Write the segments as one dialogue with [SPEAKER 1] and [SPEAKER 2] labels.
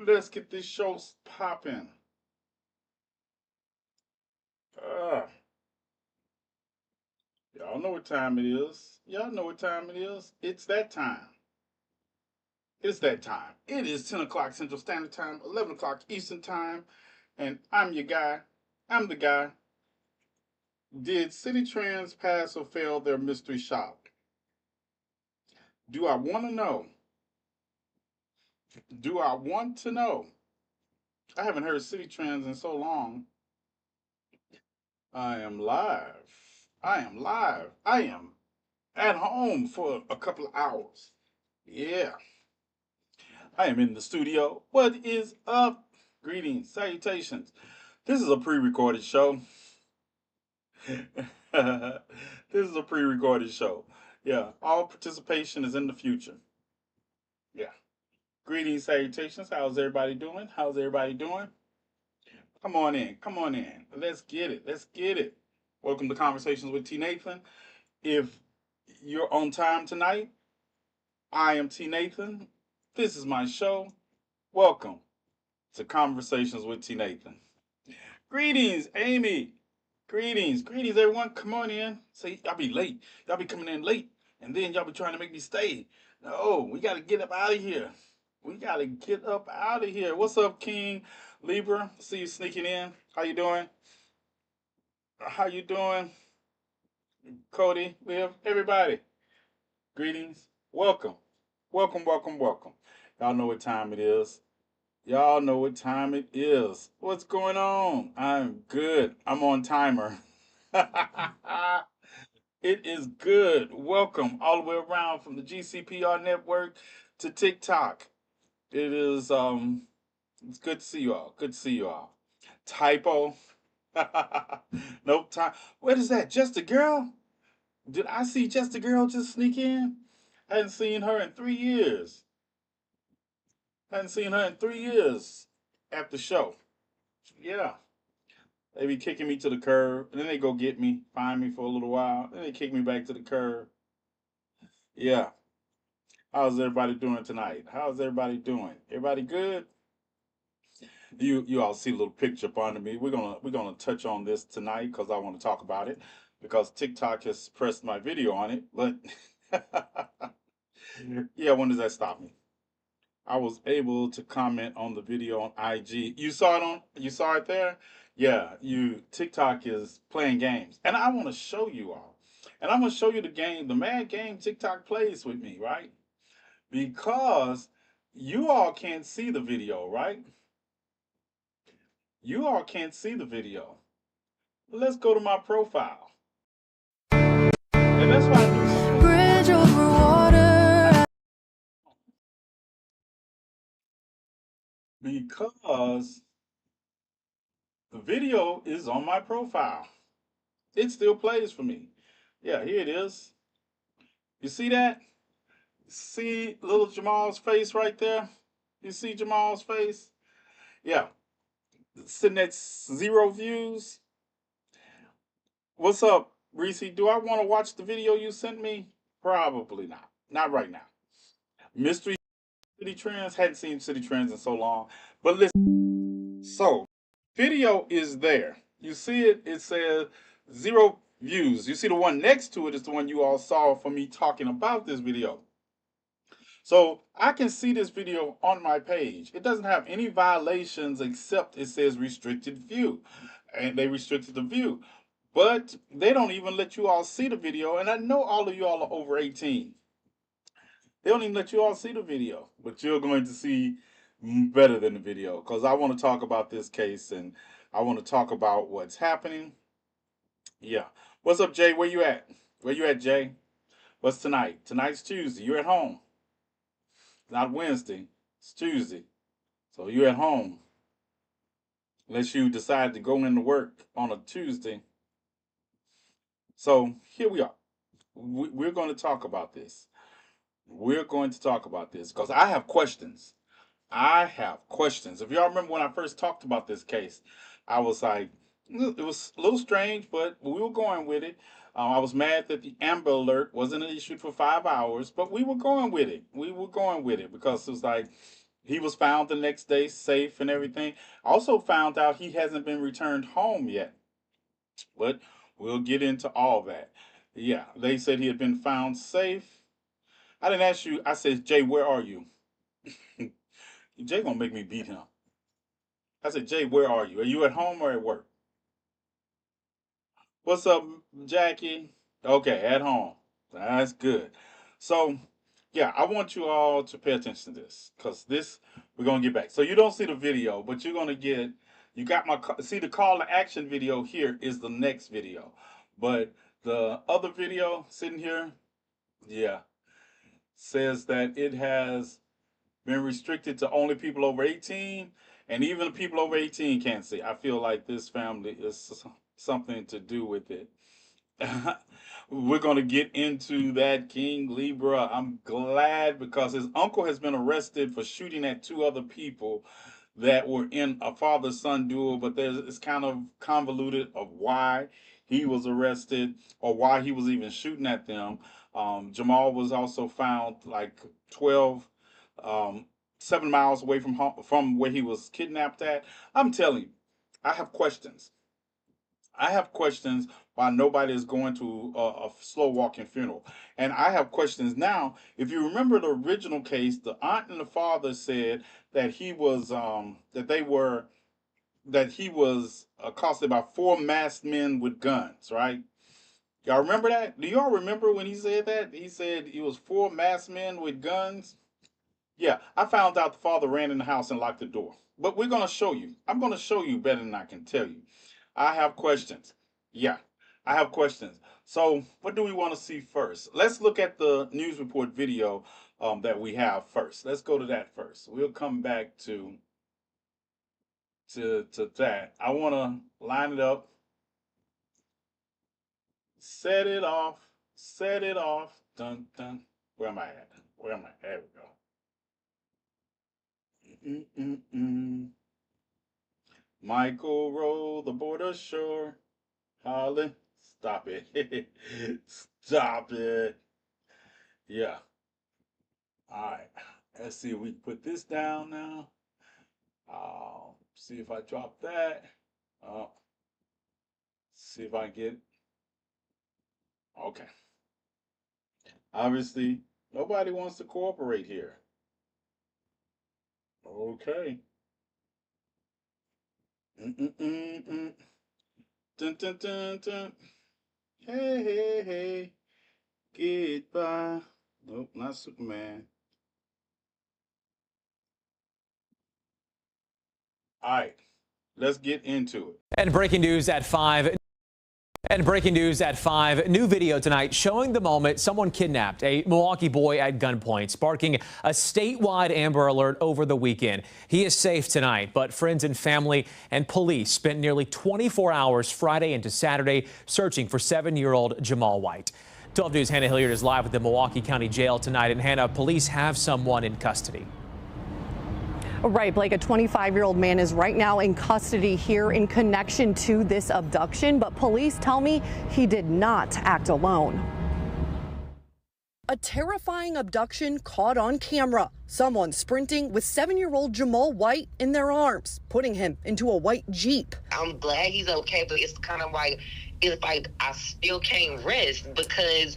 [SPEAKER 1] Let's get this show popping. Uh, y'all know what time it is. Y'all know what time it is. It's that time. It's that time. It is 10 o'clock Central Standard Time, 11 o'clock Eastern Time, and I'm your guy. I'm the guy. Did City Trends pass or fail their mystery shop? Do I want to know? Do I want to know? I haven't heard City Trends in so long. I am live. I am live. I am at home for a couple of hours. Yeah, I am in the studio. What is up? Greetings, salutations. This is a pre recorded show. This is a pre recorded show. Yeah, all participation is in the future. Yeah. Greetings, salutations. How's everybody doing? How's everybody doing? Come on in. Come on in. Let's get it. Let's get it. Welcome to Conversations with TNathan. If you're on time tonight, I am TNathan. This is my show. Welcome to Conversations with TNathan. Greetings, Amy. Greetings, everyone. Come on in. See, y'all be late. Y'all be coming in late, and then y'all be trying to make me stay. No, we gotta get up out of here. We gotta get up out of here. What's up, King Libra? See you sneaking in. How you doing? How you doing, Cody? Liv, everybody. Greetings. Welcome. Welcome, welcome, welcome. Y'all know what time it is. Y'all know what time it is. What's going on? I'm good. I'm on timer. It is good. Welcome all the way around from the GCPR network to TikTok. It is it's good to see you all. Good to see you all. Typo. Nope. What is that? Just a girl? Did I see just a girl just sneak in? I hadn't seen her in 3 years. I hadn't seen her in 3 years at the show. Yeah. They be kicking me to the curb, and then they go get me, find me for a little while, then they kick me back to the curb. Yeah. How's everybody doing tonight? How's everybody doing? Everybody good? You all see a little picture up under me. We're gonna touch on this tonight because I want to talk about it because TikTok has suppressed my video on it. But yeah, when does that stop me? I was able to comment on the video on IG. You saw it there? Yeah, you TikTok is playing games. And I want to show you all. And I'm gonna show you the game, the mad game TikTok plays with me, right? Because you all can't see the video, right? You all can't see the video. Let's go to my profile. And that's why I do something. Bridge over water. Because the video is on my profile. It still plays for me. Yeah, here it is. You see that? See little Jamal's face right there? You see Jamal's face? Yeah. Sitting at 0 views. What's up, Reese? Do I want to watch the video you sent me? Probably not. Not right now. Mystery City Trends. Hadn't seen City Trends in so long. But listen. So, video is there. You see it? It says 0 views. You see the one next to it is the one you all saw for me talking about this video. So I can see this video on my page. It doesn't have any violations except it says restricted view. And they restricted the view. But they don't even let you all see the video. And I know all of you all are over 18. They don't even let you all see the video. But you're going to see better than the video. Because I want to talk about this case and I want to talk about what's happening. Yeah. What's up, Jay? Where you at? Where you at, Jay? What's tonight? Tonight's Tuesday. You're at home. Not Wednesday. It's Tuesday. So you're at home. Unless you decide to go into work on a Tuesday. So here we are. We're going to talk about this. We're going to talk about this because I have questions. I have questions. If y'all remember when I first talked about this case, I was like, it was a little strange, but we were going with it. I was mad that the Amber Alert wasn't issued for 5 hours, but we were going with it. We were going with it because it was like, He was found the next day safe and everything. Also found out he hasn't been returned home yet. But we'll get into all that. Yeah, they said he had been found safe. I didn't ask you. I said, Jay, where are you? Jay gonna make me beat him. I said, Jay, where are you? Are you at home or at work? What's up, Jackie? Okay, at home. That's good. So, yeah, I want you all to pay attention to this because this we're gonna get back. So you don't see the video, but you're gonna get. You got my see the call to action video here is the next video, but the other video sitting here, yeah, says that it has been restricted to only people over 18, and even people over 18 can't see. I feel like this family is something to do with it. We're going to get into that, King Libra. I'm glad because his uncle has been arrested for shooting at two other people that were in a father-son duel, but it's kind of convoluted of why he was arrested or why he was even shooting at them. Jamal was also found like 12, 7 miles away from home, from where he was kidnapped at. I'm telling you, I have questions. I have questions why nobody is going to a slow walking funeral. And I have questions now. If you remember the original case, the aunt and the father said that he was that he was accosted by four masked men with guns, right? Y'all remember that? Do y'all remember when he said that? He said he was four masked men with guns. Yeah, I found out the father ran in the house and locked the door. But we're going to show you. I'm going to show you better than I can tell you. I have questions. Yeah, I have questions. So, what do we want to see first? Let's look at the news report video that we have first. Let's go to that first. We'll come back to that. I want to line it up, set it off, set it off. Dun dun. Where am I at? Where am I? There we go. Mm-mm-mm. Michael roll the border shore. Holly, stop it. Stop it. Yeah. All right. Let's see if we can put this down now. See if I drop that. See if I get. Okay. Obviously, nobody wants to cooperate here. Okay. Mm-mm-mm-mm. Dun, dun, dun, dun. Hey, hey, hey. Get by. Nope, not Superman. All right. Let's get into it.
[SPEAKER 2] And breaking news at 5. New video tonight showing the moment someone kidnapped a Milwaukee boy at gunpoint, sparking a statewide Amber Alert over the weekend. He is safe tonight, but friends and family and police spent nearly 24 hours Friday into Saturday searching for 7-year-old Jamal White. 12 News' Hannah Hilliard is live at the Milwaukee County Jail tonight. And Hannah, police have someone in custody.
[SPEAKER 3] Right, Blake, a 25-year-old man is right now in custody here in connection to this abduction, but police tell me he did not act alone. A terrifying abduction caught on camera. Someone sprinting with 7-year-old Jamal White in their arms, putting him into a white Jeep.
[SPEAKER 4] I'm glad he's okay, but it's kind of like, it's like I still can't rest because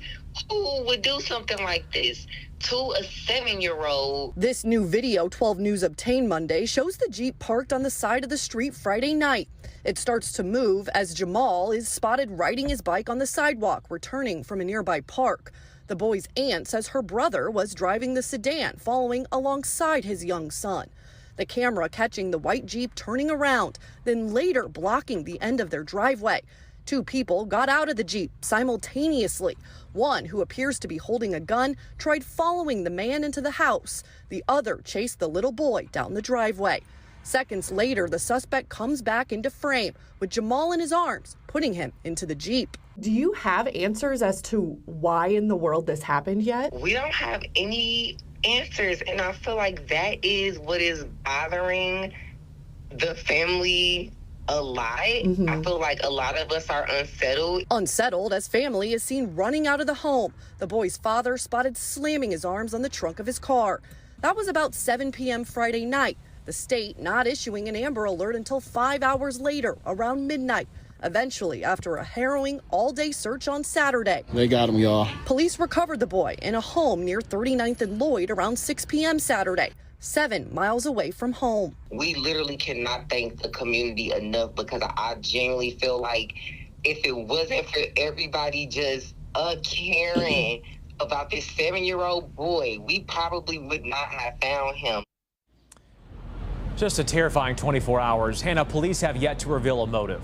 [SPEAKER 4] who would do something like this to a 7-year-old?
[SPEAKER 3] This new video 12 News obtained Monday shows the Jeep parked on the side of the street Friday night. It starts to move as Jamal is spotted riding his bike on the sidewalk, returning from a nearby park. The boy's aunt says her brother was driving the sedan, following alongside his young son. The camera catching the white Jeep turning around, then later blocking the end of their driveway. Two people got out of the Jeep simultaneously. One, who appears to be holding a gun, tried following the man into the house. The other chased the little boy down the driveway. Seconds later, the suspect comes back into frame with Jamal in his arms, putting him into the Jeep.
[SPEAKER 5] Do you have answers as to why in the world this happened yet?
[SPEAKER 4] We don't have any answers, and I feel like that is what is bothering the family a lot. I feel like a lot of us are unsettled.
[SPEAKER 3] Unsettled as family is seen running out of the home. The boy's father spotted slamming his arms on the trunk of his car. That was about 7 p.m. Friday night. The state not issuing an Amber Alert until 5 hours later, around midnight. Eventually, after a harrowing all-day search on Saturday,
[SPEAKER 6] they got him, y'all.
[SPEAKER 3] Police recovered the boy in a home near 39th and Lloyd around 6 p.m. Saturday, 7 miles away from home.
[SPEAKER 4] We literally cannot thank the community enough, because I genuinely feel like if it wasn't for everybody just caring about this 7-year-old boy, we probably would not have found him.
[SPEAKER 2] Just a terrifying 24 hours. Hannah, police have yet to reveal a motive.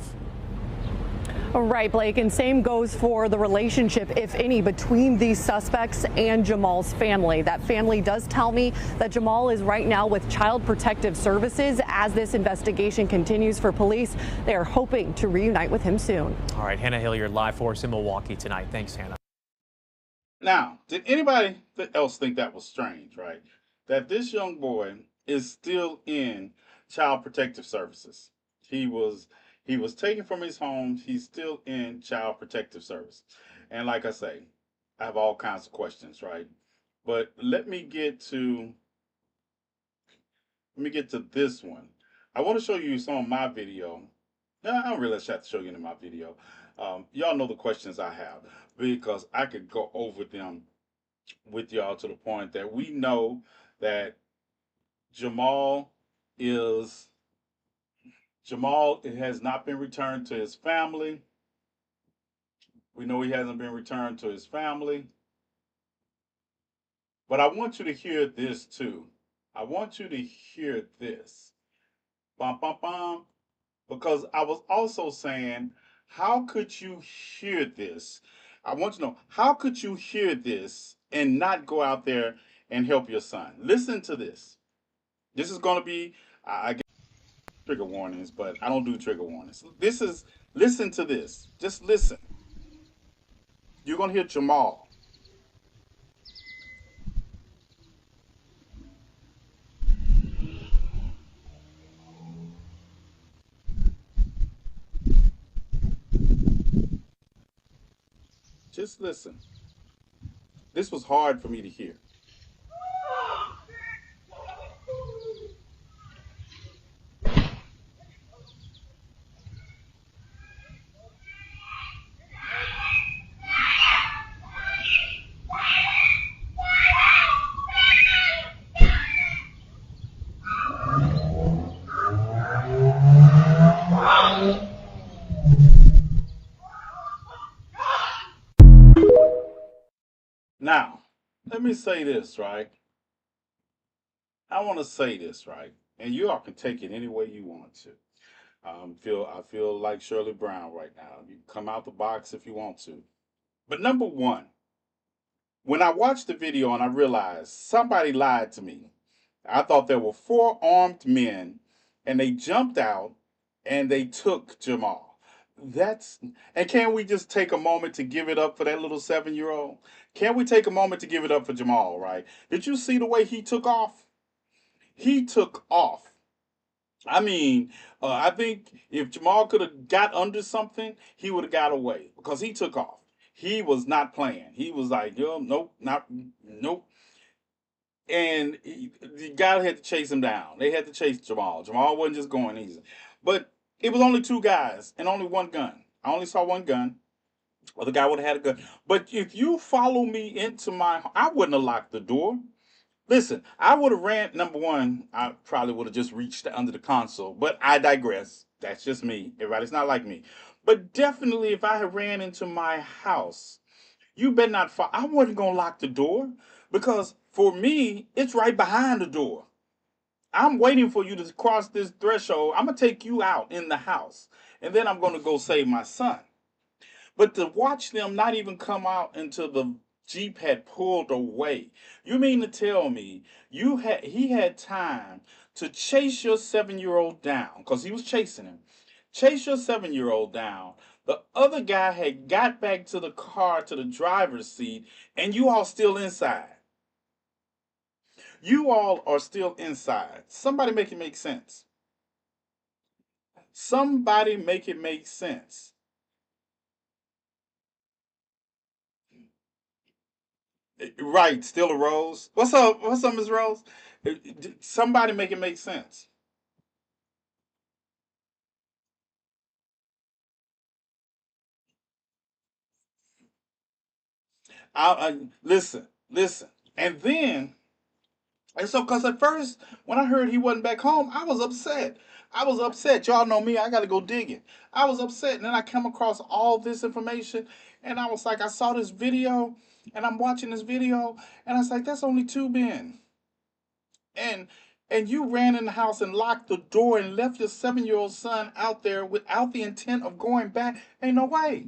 [SPEAKER 5] Right, Blake, and same goes for the relationship, if any, between these suspects and Jamal's family. That family does tell me that Jamal is right now with Child Protective Services as this investigation continues for police. They are hoping to reunite with him soon.
[SPEAKER 2] All right, Hannah Hilliard, live for us in Milwaukee tonight. Thanks, Hannah.
[SPEAKER 1] Now, did anybody else think that was strange, right? That this young boy is still in Child Protective Services. He was taken from his home. He's still in Child Protective Service. And like I say, I have all kinds of questions, right? But let me get to this one. I want to show you some of my video. I don't really have to show you in my video. Y'all know the questions I have, because I could go over them with y'all to the point that we know that Jamal has not been returned to his family. We know he hasn't been returned to his family. But I want you to hear this too. I want you to hear this. Bum, bum, bum. Because I was also saying, how could you hear this? I want to know, how could you hear this and not go out there and help your son? Listen to this. This is going to be, I get trigger warnings, but I don't do trigger warnings. Listen to this. Just listen. You're going to hear Jamal. Just listen. This was hard for me to hear. Now, let me say this, right? I want to say this, right? And you all can take it any way you want to. I feel like Shirley Brown right now. You come out the box if you want to. But number one, when I watched the video and I realized somebody lied to me, I thought there were 4 armed men and they jumped out and they took Jamal. And can we just take a moment to give it up for that little 7-year-old? Can we take a moment to give it up for Jamal, right? Did you see the way he took off? He took off. I mean, I think if Jamal could have got under something, he would have got away, because he took off. He was not playing. He was like, yo, nope, nope. And the guy had to chase him down. They had to chase Jamal. Jamal wasn't just going easy. But it was only 2 guys and only 1 gun. I only saw 1 gun. Well, the guy would have had a gun. But if you follow me into I wouldn't have locked the door. Listen, I would have ran. Number one, I probably would have just reached under the console. But I digress. That's just me. Everybody's not like me. But definitely, if I had ran into my house, you better not fall. I wasn't going to lock the door, because for me, it's right behind the door. I'm waiting for you to cross this threshold. I'm going to take you out in the house. And then I'm going to go save my son. But to watch them not even come out until the Jeep had pulled away. You mean to tell me he had time to chase your 7-year-old down, because he was chasing him. Chase your 7-year-old down. The other guy had got back to the car, to the driver's seat, and you all still inside. You all are still inside. Somebody make it make sense. Somebody make it make sense. Right, still a Rose. What's up? What's up, Miss Rose? Somebody make it make sense. I listen, listen, and then and so because at first when I heard he wasn't back home, I was upset. I was upset. Y'all know me. I got to go digging. I was upset, and then I come across all this information, and I was like, I saw this video, and I'm watching this video, and I was like, that's only two men, and you ran in the house and locked the door and left your 7-year-old son out there without the intent of going back. Ain't no way.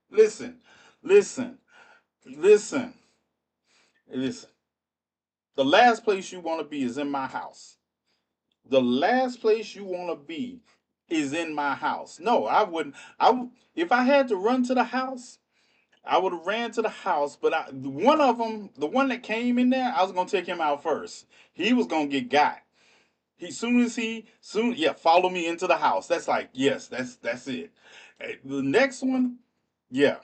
[SPEAKER 1] Listen, listen, listen, listen. The last place you want to be is in my house. The last place you want to be is in my house. No, I wouldn't. If I had to run to the house, I would have ran to the house. But one of them, the one that came in there, I was gonna take him out first. He was gonna get got. Yeah, follow me into the house. That's like yes, that's it. The next one, yeah,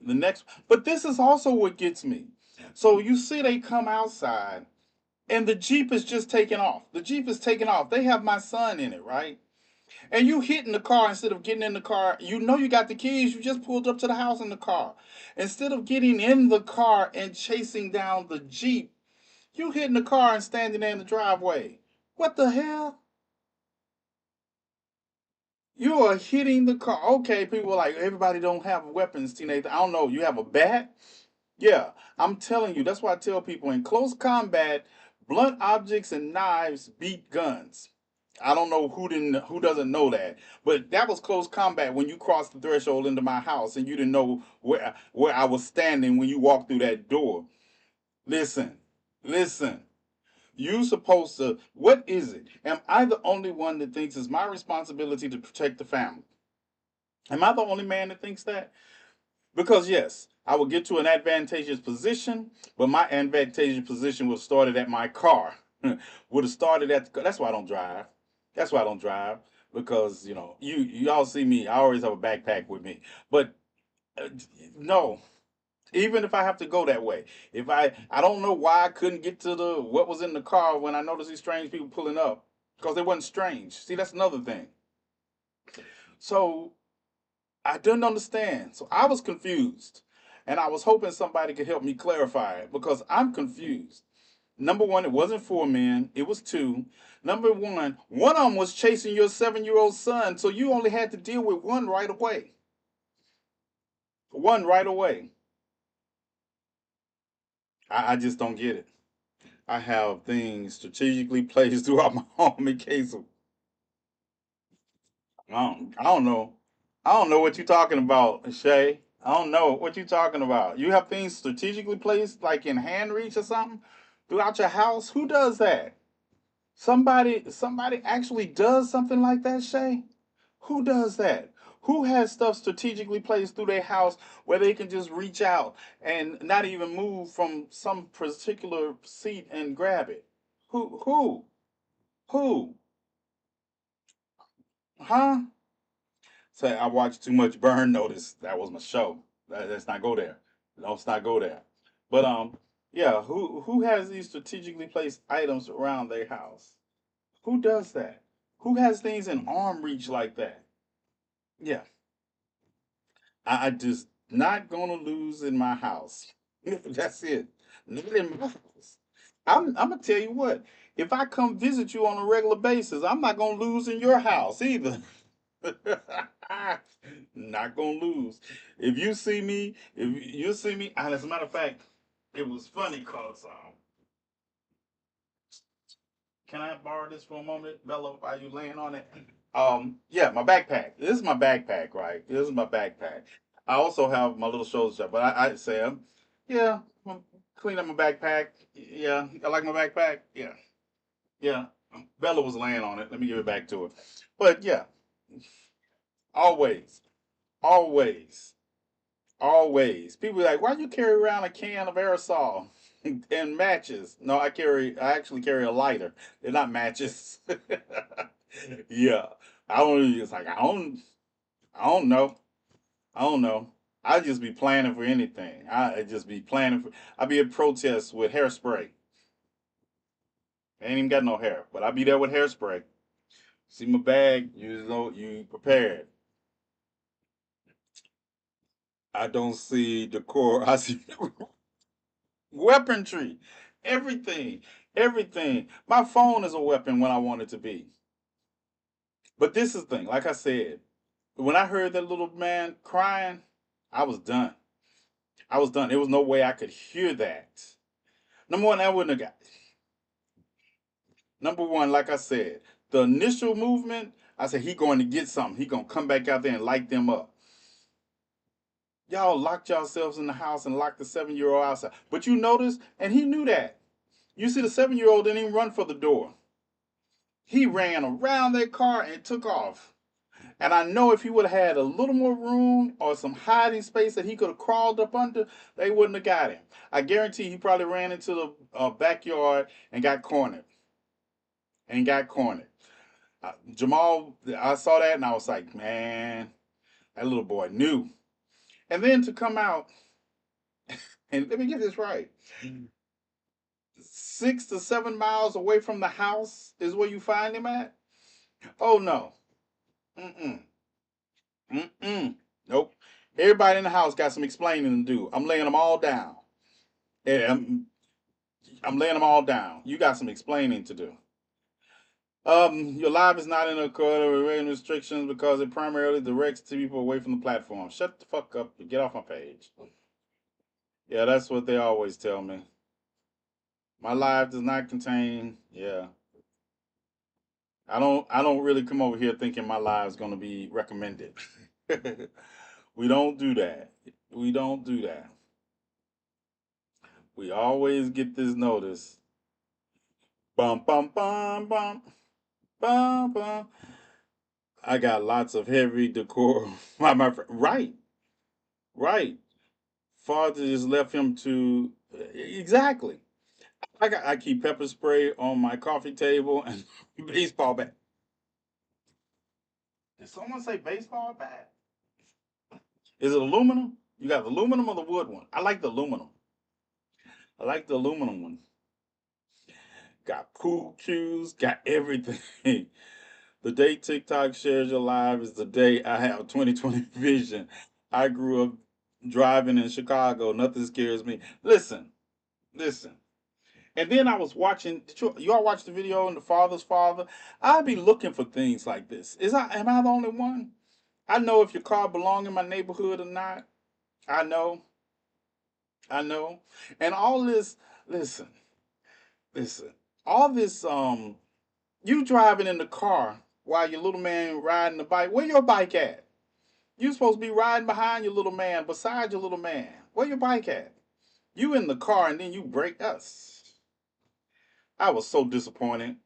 [SPEAKER 1] the next. But this is also what gets me. So you see, they come outside and the Jeep is just taking off. The Jeep is taking off. They have my son in it, right? And you hit in the car instead of getting in the car. You know you got the keys. You just pulled up to the house in the car. Instead of getting in the car and chasing down the Jeep, you hit in the car and standing there in the driveway. What the hell? You are hitting the car. Okay, people are like, everybody don't have weapons, TNathan. I don't know. You have a bat? Yeah, I'm telling you. That's why I tell people in close combat, blunt objects and knives beat guns. I don't know who doesn't know that, but that was close combat when you crossed the threshold into my house and you didn't know where I was standing when you walked through that door. Listen, listen. You supposed to. What is it? Am I the only one that thinks it's my responsibility to protect the family? Am I the only man that thinks that? Because yes, I will get to an advantageous position, but my advantageous position would have started at my car. Would have started at the, that's why I don't drive. That's why I don't drive because y'all see me. I always have a backpack with me. But uh, no, even if I have to go that way, if I don't know why I couldn't get to the what was in the car when I noticed these strange people pulling up because they wasn't strange. See, that's another thing. So I didn't understand. So I was confused. And I was hoping somebody could help me clarify it because I'm confused. Number one, it wasn't four men, it was two. Number one of them was chasing your 7-year-old son, so you only had to deal with one right away. One right away. I just don't get it. I have things strategically placed throughout my home in case of I don't know. I don't know what you're talking about, Shay. I don't know what you're talking about. You have things strategically placed, like in hand reach or something, throughout your house. Who does that? Somebody actually does something like that, Shay. Who does that? Who has stuff strategically placed through their house where they can just reach out and not even move from some particular seat and grab it? Who? Who? Huh? Say I watched too much Burn Notice. That was my show. Let's not go there. Let's not go there. But yeah. Who has these strategically placed items around their house? Who does that? Who has things in arm reach like that? Yeah, I just not gonna lose in my house. That's it. Not in my house. I'm gonna tell you what. If I come visit you on a regular basis, I'm not gonna lose in your house either. Not gonna lose. If you see me, and as a matter of fact, it was funny cause can I borrow this for a moment, Bella, while you laying on it? Yeah, my backpack. This is my backpack, right? This is my backpack. I also have my little shoulder strap, but I say, yeah, clean up my backpack. Yeah, I like my backpack. Yeah, yeah. Bella was laying on it. Let me give it back to her. But yeah, always, always, always. People be like, why you carry around a can of aerosol and matches? No, I actually carry a lighter. They're not matches. Yeah. I don't it's like I don't know. I don't know. I just be planning for anything. I just be planning for. I be at protests with hairspray. I ain't even got no hair, but I be there with hairspray. See my bag, you know you prepared. I don't see decor. I see weaponry, everything, everything. My phone is a weapon when I want it to be. But this is the thing. Like I said, when I heard that little man crying, I was done. I was done. There was no way I could hear that. Number one, I wouldn't have got. Number one, like I said, the initial movement, I said he going to get something. He gonna come back out there and light them up. Y'all locked yourselves in the house and locked the 7-year-old outside. But you notice, and he knew that. You see, the 7-year-old didn't even run for the door. He ran around that car and took off. And I know if he would have had a little more room or some hiding space that he could have crawled up under, they wouldn't have got him. I guarantee he probably ran into the backyard and got cornered. And got cornered. Jamal, I saw that and I was like, man, that little boy knew. And then to come out, and let me get this right, 6 to 7 miles away from the house is where you find him at? Oh no. Mm-mm. Mm-mm. Nope. Everybody in the house got some explaining to do. I'm laying them all down. Yeah, I'm laying them all down. You got some explaining to do. Your live is not in accord with restrictions because it primarily directs people away from the platform. Shut the fuck up and get off my page. Yeah, that's what they always tell me. My live does not contain. Yeah, I don't really come over here thinking my live is gonna be recommended. We don't do that. We don't do that. We always get this notice. Bum bum bum bum bum bum. I got lots of heavy decor. My friend. Right, right. Father just left him to exactly. I keep pepper spray on my coffee table and baseball bat. Did someone say baseball bat? Is it aluminum? You got the aluminum or the wood one? I like the aluminum. I like the aluminum one. Got pool cues, got everything. The day TikTok shares your life is the day I have 2020 vision. I grew up driving in Chicago. Nothing scares me. Listen, listen. And then I was watching. Did you all watch the video on the father's father? I'd be looking for things like this. Am I the only one? I know if your car belong in my neighborhood or not. I know. I know. And all this, listen, listen. All this you driving in the car while your little man riding the bike. Where your bike at? You supposed to be riding behind your little man, beside your little man. Where your bike at? You in the car and then you break us. I was so disappointed.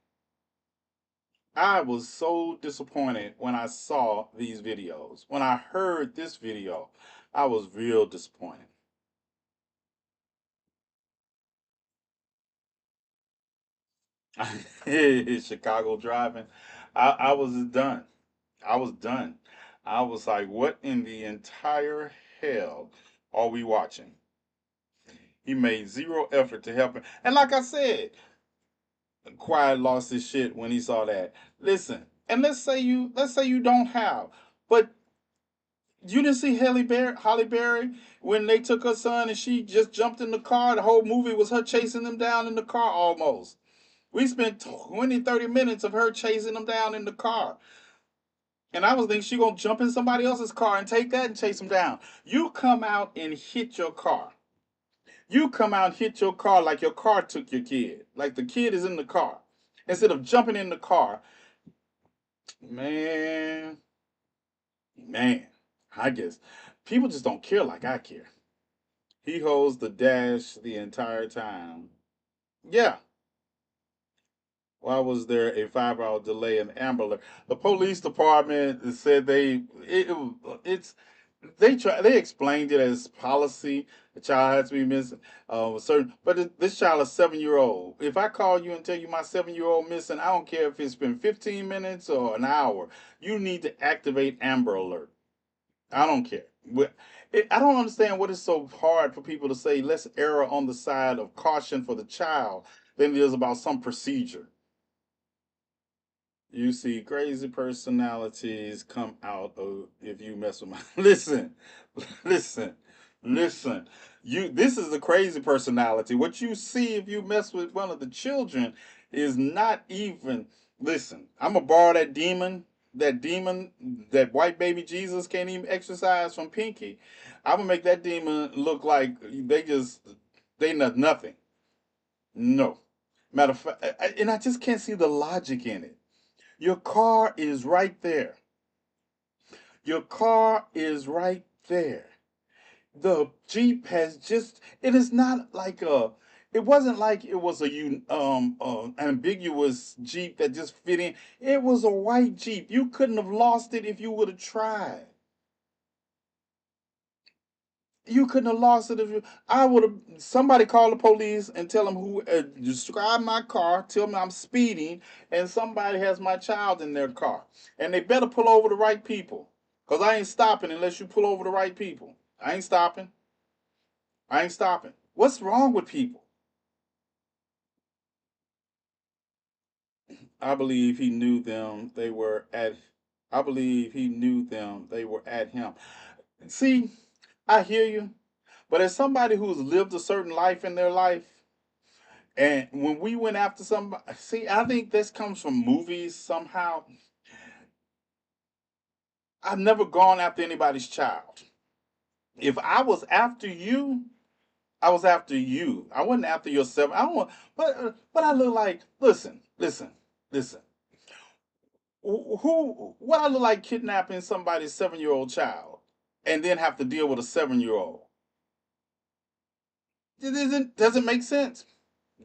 [SPEAKER 1] I was so disappointed when I saw these videos. When I heard this video, I was real disappointed. Chicago driving, I was done. I was done. I was like, what in the entire hell are we watching? He made zero effort to help him. And like I said, Quiet lost his shit when he saw that. Listen, and let's say you don't have, but you didn't see Holly Berry when they took her son and she just jumped in the car. The whole movie was her chasing them down in the car almost. We spent 20, 30 minutes of her chasing them down in the car. And I was thinking she gonna jump in somebody else's car and take that and chase them down. You come out and hit your car. You come out and hit your car like your car took your kid. Like the kid is in the car. Instead of jumping in the car. Man, man. I guess people just don't care like I care. He holds the dash the entire time. Yeah. Why was there a 5 hour delay in Amber Alert? The police department said it's they explained it as policy. The child has to be missing certain, but this child is 7 year old. If I call you and tell you my 7 year old missing, I don't care if it's been 15 minutes or an hour. You need to activate Amber Alert. I don't care. I don't understand what is so hard for people to say, let's err on the side of caution for the child than it is about some procedure. You see crazy personalities come out of if you mess with my listen, listen, listen. You this is a crazy personality. What you see if you mess with one of the children is not even listen. I'm gonna borrow that demon, that white baby Jesus can't even exercise from Pinky. I'm gonna make that demon look like they know nothing. No. Matter of fact, and I just can't see the logic in it. Your car is right there. Your car is right there. The Jeep has just, it is not like it wasn't like it was ambiguous Jeep that just fit in. It was a white Jeep. You couldn't have lost it if you would have tried. You couldn't have lost it if you. I would have. Somebody call the police and tell them who describe my car. Tell me I'm speeding, and somebody has my child in their car, and they better pull over the right people, cause I ain't stopping unless you pull over the right people. I ain't stopping. I ain't stopping. What's wrong with people? I believe he knew them. They were at. I believe he knew them. They were at him. See, I hear you, but as somebody who's lived a certain life in their life. And when we went after somebody, see, I think this comes from movies somehow. I've never gone after anybody's child. If I was after you, I was after you. I wasn't after yourself. I don't want, but I look like. Listen, listen, listen. What I look like kidnapping somebody's 7-year-old child, and then have to deal with a 7-year-old. It doesn't make sense.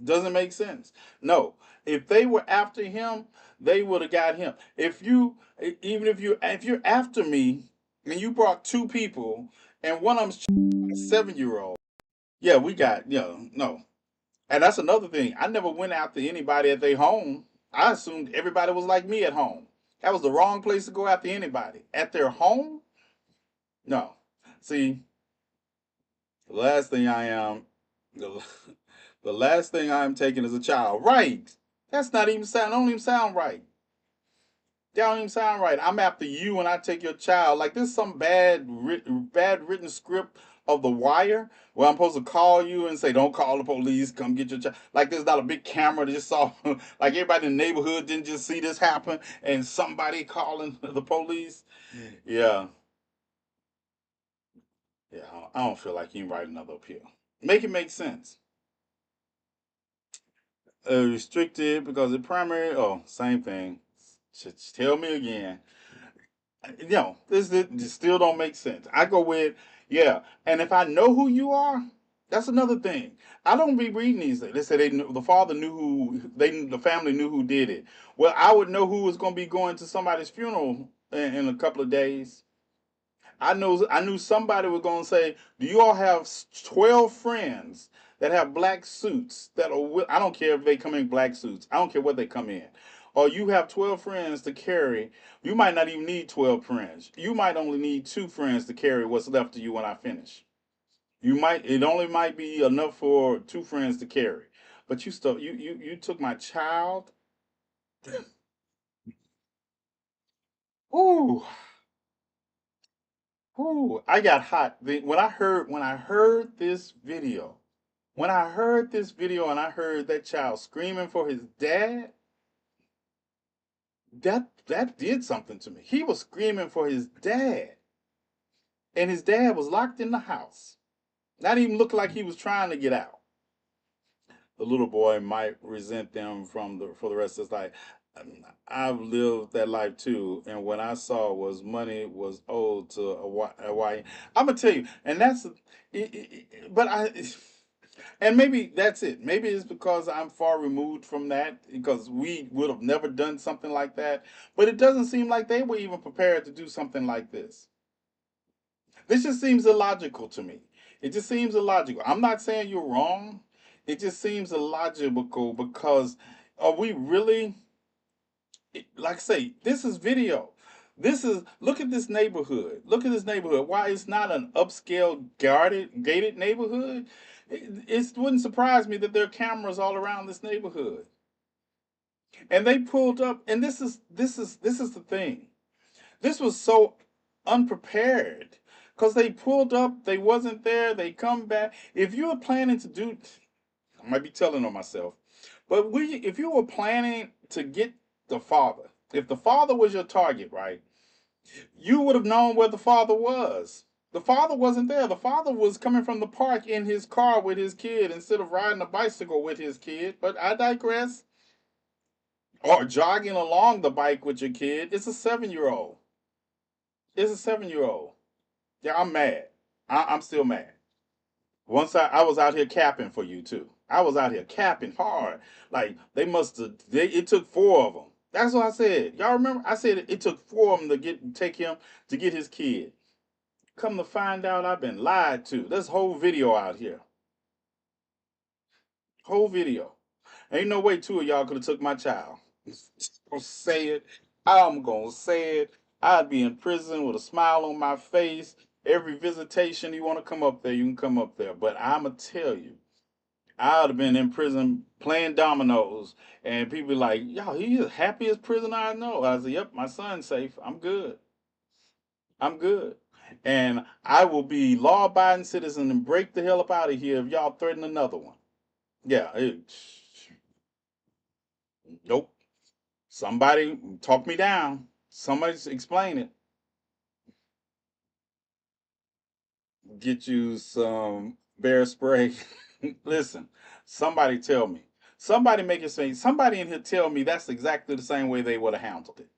[SPEAKER 1] Doesn't make sense. No, if they were after him, they would have got him. Even if you're after me, and you brought two people, and one of them's a 7-year-old, yeah, we got no. And that's another thing. I never went after anybody at their home. I assumed everybody was like me at home. That was the wrong place to go after anybody. At their home, no. See, the last thing I am, the, the last thing I am taking is a child. Right. That's not even sound. Don't even sound right. That don't even sound right. I'm after you and I take your child. Like this is some bad written script of The Wire where I'm supposed to call you and say, "Don't call the police. Come get your child." Like there's not a big camera that just saw. Like everybody in the neighborhood didn't just see this happen and somebody calling the police. Yeah, yeah. I don't feel like you can write another appeal. Make it make sense. Restricted because the primary. Oh, same thing. Tell me again. This still don't make sense. I go with yeah, and if I know who you are, that's another thing. I don't be reading these. They say the father knew the family knew who did it. Well, I would know who was going to be going to somebody's funeral in a couple of days. I knew somebody was going to say, "Do you all have 12 friends that have black suits that are I don't care if they come in black suits. I don't care what they come in. Or you have 12 friends to carry. You might not even need 12 friends. You might only need 2 friends to carry what's left of you when I finish. It only might be enough for 2 friends to carry. But you took my child. Ooh, ooh, I got hot. When I heard this video. When I heard this video and I heard that child screaming for his dad, that did something to me. He was screaming for his dad, and his dad was locked in the house. Not even looked like he was trying to get out. The little boy might resent them for the rest of his life. I've lived that life too, and what I saw was money was owed to a white. I'm gonna tell you, and but and maybe that's it. Maybe it's because I'm far removed from that, because we would have never done something like that. But it doesn't seem like they were even prepared to do something like this. This just seems illogical to me. It just seems illogical. I'm not saying you're wrong. It just seems illogical because are we really, like I say, this is video. Look at this neighborhood. Look at this neighborhood. Why it's not an upscale gated neighborhood? It wouldn't surprise me that there are cameras all around this neighborhood. And they pulled up, and this is the thing. This was so unprepared because they pulled up, they wasn't there, they come back. If you were planning to do, I might be telling on myself, but if you were planning to get the father, if the father was your target, right, you would have known where the father was. The father wasn't there. The father was coming from the park in his car with his kid instead of riding a bicycle with his kid. But I digress. Or jogging along the bike with your kid. It's a 7-year-old. It's a 7-year-old. Yeah, I'm mad. I'm still mad. Once I was out here capping for you too. I was out here capping hard. Like they must have. It took 4 of them. That's what I said. Y'all remember? I said it took 4 of them to take him to get his kid. Come to find out, I've been lied to. There's whole video out here. Whole video. Ain't no way 2 of y'all could have took my child. Gonna say it. I'm gonna say it. I'd be in prison with a smile on my face. Every visitation you want to come up there, you can come up there. But I'ma tell you, I'd have been in prison playing dominoes, and people like, yo, he's the happiest prisoner I know. I said, yep, my son's safe. I'm good. I'm good. And I will be law-abiding citizen and break the hell up out of here if y'all threaten another one. Yeah. Nope. Somebody talk me down. Somebody explain it. Get you some bear spray. Listen, somebody tell me. Somebody make it say, somebody in here tell me that's exactly the same way they would have handled it.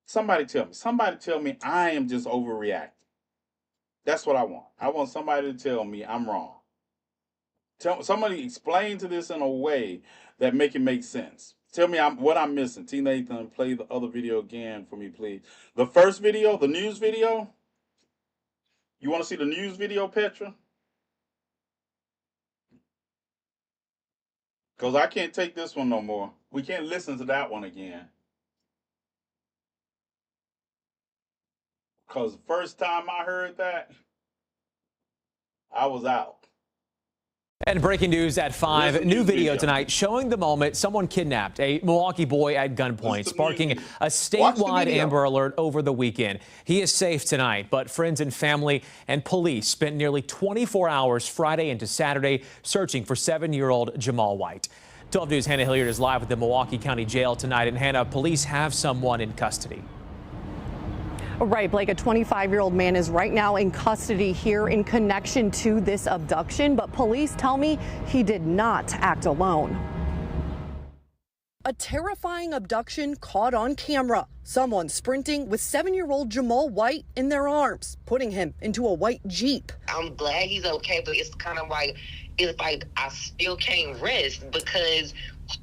[SPEAKER 1] Somebody tell me. Somebody tell me I am just overreacting. That's what I want. I want somebody to tell me I'm wrong. Somebody explain to this in a way that make it make sense. Tell me what I'm missing. TNathan, play the other video again for me, please. The first video, the news video. You want to see the news video, Petra? Because I can't take this one no more. We can't listen to that one again. Because the first time I heard that, I was out.
[SPEAKER 2] And breaking news at 5, new video tonight showing the moment someone kidnapped a Milwaukee boy at gunpoint, sparking a statewide Amber Alert over the weekend. He is safe tonight, but friends and family and police spent nearly 24 hours Friday into Saturday searching for 7-year-old Jamal White. 12 News' Hannah Hilliard is live at the Milwaukee County Jail tonight. And Hannah, police have someone in custody.
[SPEAKER 5] Right, Blake, a 25-year-old man is right now in custody here in connection to this abduction, but police tell me he did not act alone.
[SPEAKER 3] A terrifying abduction caught on camera. Someone sprinting with 7-year-old Jamal White in their arms, putting him into a white Jeep.
[SPEAKER 4] I'm glad he's okay, but it's kind of like, I still can't rest because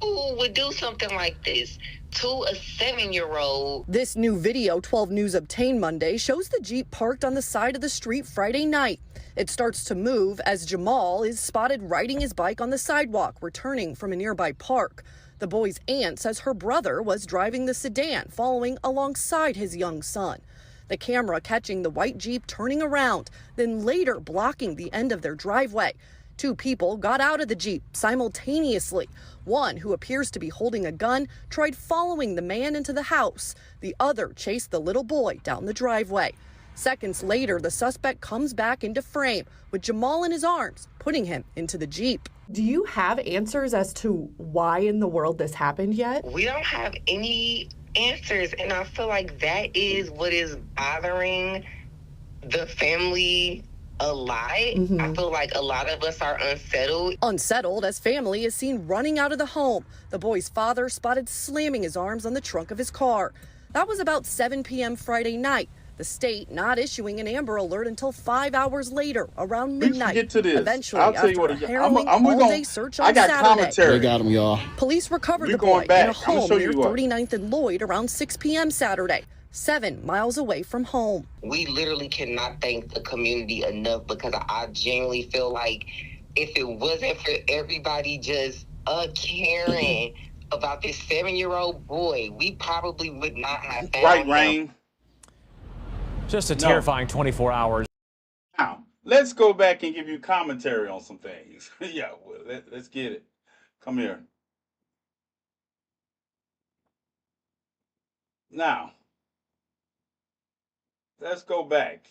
[SPEAKER 4] who would do something like this to a 7-year-old?
[SPEAKER 3] This new video 12 News obtained Monday shows the Jeep parked on the side of the street Friday night. It starts to move as Jamal is spotted riding his bike on the sidewalk, returning from a nearby park. The boy's aunt says her brother was driving the sedan, following alongside his young son. The camera catching the white Jeep turning around, then later blocking the end of their driveway. 2 people got out of the Jeep simultaneously. One, who appears to be holding a gun, tried following the man into the house. The other chased the little boy down the driveway. Seconds later, the suspect comes back into frame with Jamal in his arms, putting him into the Jeep.
[SPEAKER 5] Do you have answers as to why in the world this happened yet?
[SPEAKER 4] We don't have any answers, and I feel like that is what is bothering the family a lot. I feel like a lot of us are unsettled.
[SPEAKER 3] Unsettled as family is seen running out of the home. The boy's father spotted slamming his arms on the trunk of his car. That was about 7 p.m. Friday night. The state not issuing an Amber Alert until 5 hours later, around midnight.
[SPEAKER 1] Get to this.
[SPEAKER 3] Eventually,
[SPEAKER 1] I'll tell you what,
[SPEAKER 3] after a harrowing all-day search on
[SPEAKER 1] I got
[SPEAKER 3] Saturday,
[SPEAKER 1] commentary.
[SPEAKER 6] They got him, y'all.
[SPEAKER 3] Police recovered the boy in a home near 39th and Lloyd around 6 p.m. Saturday, 7 miles away from home.
[SPEAKER 4] We literally cannot thank the community enough because I genuinely feel like if it wasn't for everybody just caring about this 7-year-old boy, we probably would not have found him.
[SPEAKER 1] Rain.
[SPEAKER 2] Just a
[SPEAKER 1] No.
[SPEAKER 2] terrifying 24 hours.
[SPEAKER 1] Now, let's go back and give you commentary on some things. Yeah, well, let's get it. Come here. Now, let's go back.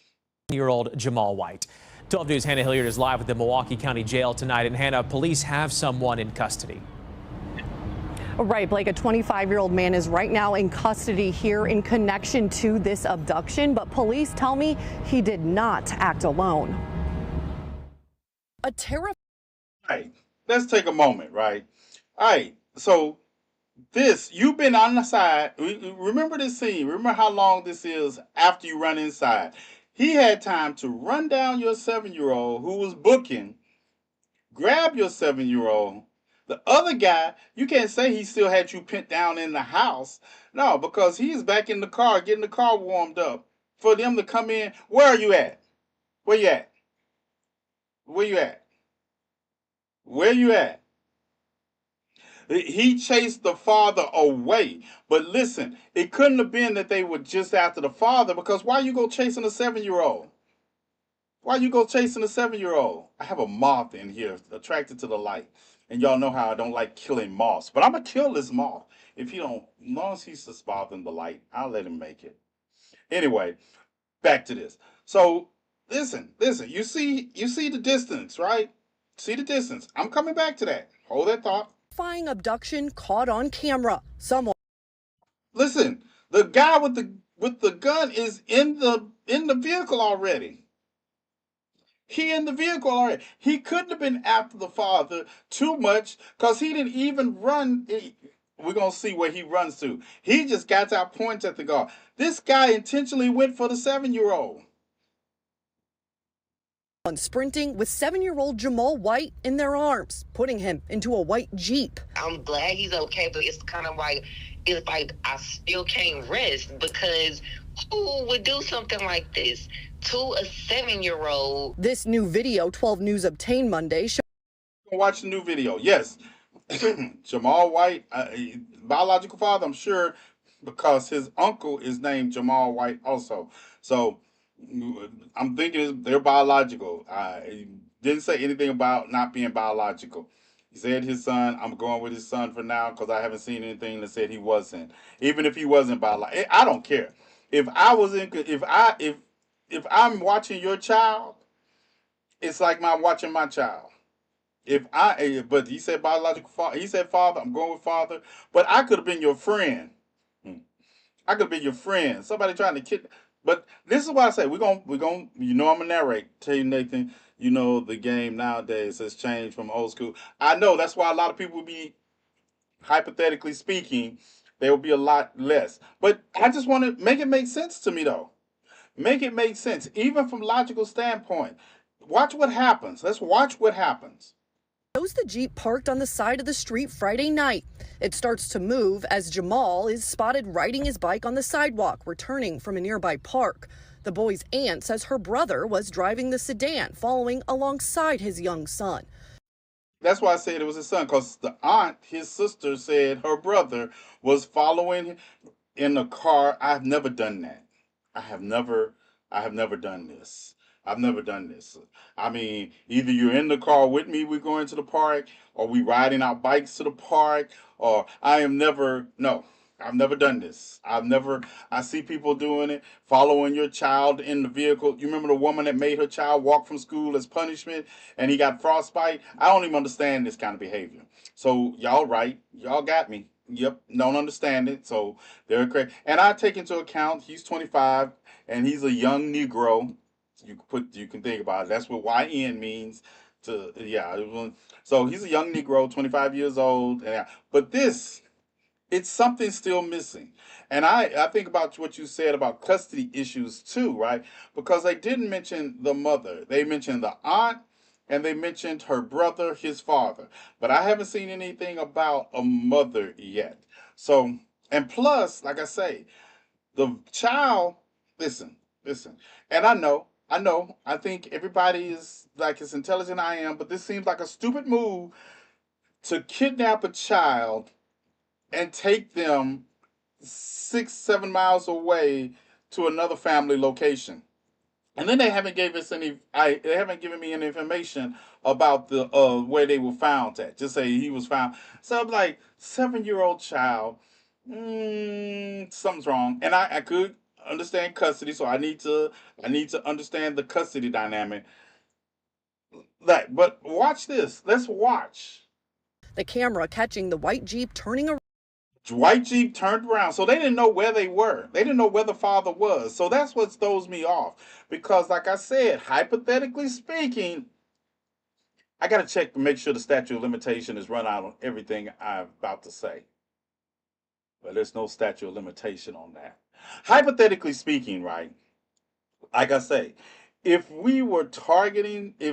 [SPEAKER 2] Year-old Jamal White. 12 News' Hannah Hilliard is live at the Milwaukee County Jail tonight. And Hannah, police have someone in custody.
[SPEAKER 5] Right, Blake, a 25-year-old man is right now in custody here in connection to this abduction, but police tell me he did not act alone.
[SPEAKER 3] A terrifying.
[SPEAKER 1] Right. Let's take a moment, right? All right. So you've been on the side. Remember this scene. Remember how long this is after you run inside. He had time to run down your 7-year-old who was booking, grab your 7-year-old. The other guy, you can't say he still had you pinned down in the house. No, because he's back in the car, getting the car warmed up for them to come in. Where are you at? Where you at? Where you at? Where you at? He chased the father away. But listen, it couldn't have been that they were just after the father, because why you go chasing a 7-year-old? Why you go chasing a 7-year-old? I have a moth in here attracted to the light. And y'all know how I don't like killing moths. But I'm going to kill this moth. If he don't, as long as he's just bothering the light, I'll let him make it. Anyway, back to this. So listen. You see the distance, right? See the distance. I'm coming back to that. Hold that thought.
[SPEAKER 3] Abduction caught on camera. Someone.
[SPEAKER 1] Listen, the guy with the gun is in the vehicle already. He in the vehicle already. He couldn't have been after the father too much because he didn't even run. We're gonna see where he runs to. He just got out, points at the guard. This guy intentionally went for the 7-year-old.
[SPEAKER 3] Sprinting with 7-year-old Jamal White in their arms, putting him into a white Jeep.
[SPEAKER 4] I'm glad he's okay, but it's kind of like, it's like I still can't rest, because who would do something like this to a 7-year-old?
[SPEAKER 3] This new video 12 News obtained Monday shows.
[SPEAKER 1] Watch the new video. Yes, Jamal White, biological father, I'm sure, because his uncle is named Jamal White also. So I'm thinking they're biological. He didn't say anything about not being biological. He said his son. I'm going with his son for now because I haven't seen anything that said he wasn't. Even if he wasn't biological, I don't care. If I was in, if I'm watching your child, it's like my watching my child. But he said biological father. He said father. I'm going with father. But I could have been your friend. I could be your friend. Somebody trying to kidnap. But this is why I say we're gonna. You know, I'm gonna narrate. Tell you, Nathan. You know, the game nowadays has changed from old school. I know that's why a lot of people will be, hypothetically speaking, there will be a lot less. But I just want to make it make sense to me, though. Make it make sense, even from logical standpoint. Watch what happens. Let's watch what happens.
[SPEAKER 3] Shows the Jeep parked on the side of the street Friday night. It starts to move as Jamal is spotted riding his bike on the sidewalk, returning from a nearby park. The boy's aunt says her brother was driving the sedan, following alongside his young son.
[SPEAKER 1] That's why I said it was his son, because the aunt, his sister, said her brother was following in the car. I've never done that. I have never done this. I've never done this. I mean, either you're in the car with me, we're going to the park, or we riding our bikes to the park, or no, I've never done this. I see people doing it, following your child in the vehicle. You remember the woman that made her child walk from school as punishment and he got frostbite? I don't even understand this kind of behavior. So y'all right. Y'all got me. Yep, don't understand it. So they're crazy. And I take into account he's 25 and he's a young Negro. You can think about it. That's what YN means. So he's a young Negro, 25 years old. But it's something still missing. And I think about what you said about custody issues too, right? Because they didn't mention the mother. They mentioned the aunt and they mentioned her brother, his father. But I haven't seen anything about a mother yet. So, and plus, like I say, the child, listen. And I think everybody is like as intelligent as I am, but this seems like a stupid move to kidnap a child and take them 6, 7 miles away to another family location. And then they haven't gave us any. They haven't given me any information about the where they were found at. Just say he was found. So I'm like 7-year-old child. Something's wrong. And I could understand custody, so I need to understand the custody dynamic. Like, but watch this. Let's watch.
[SPEAKER 3] The camera catching the white Jeep turning around.
[SPEAKER 1] White Jeep turned around. So they didn't know where they were. They didn't know where the father was. So that's what throws me off. Because, like I said, hypothetically speaking, I got to check to make sure the statute of limitation is run out on everything I'm about to say. But there's no statute of limitation on that. Hypothetically speaking, right? Like I say, if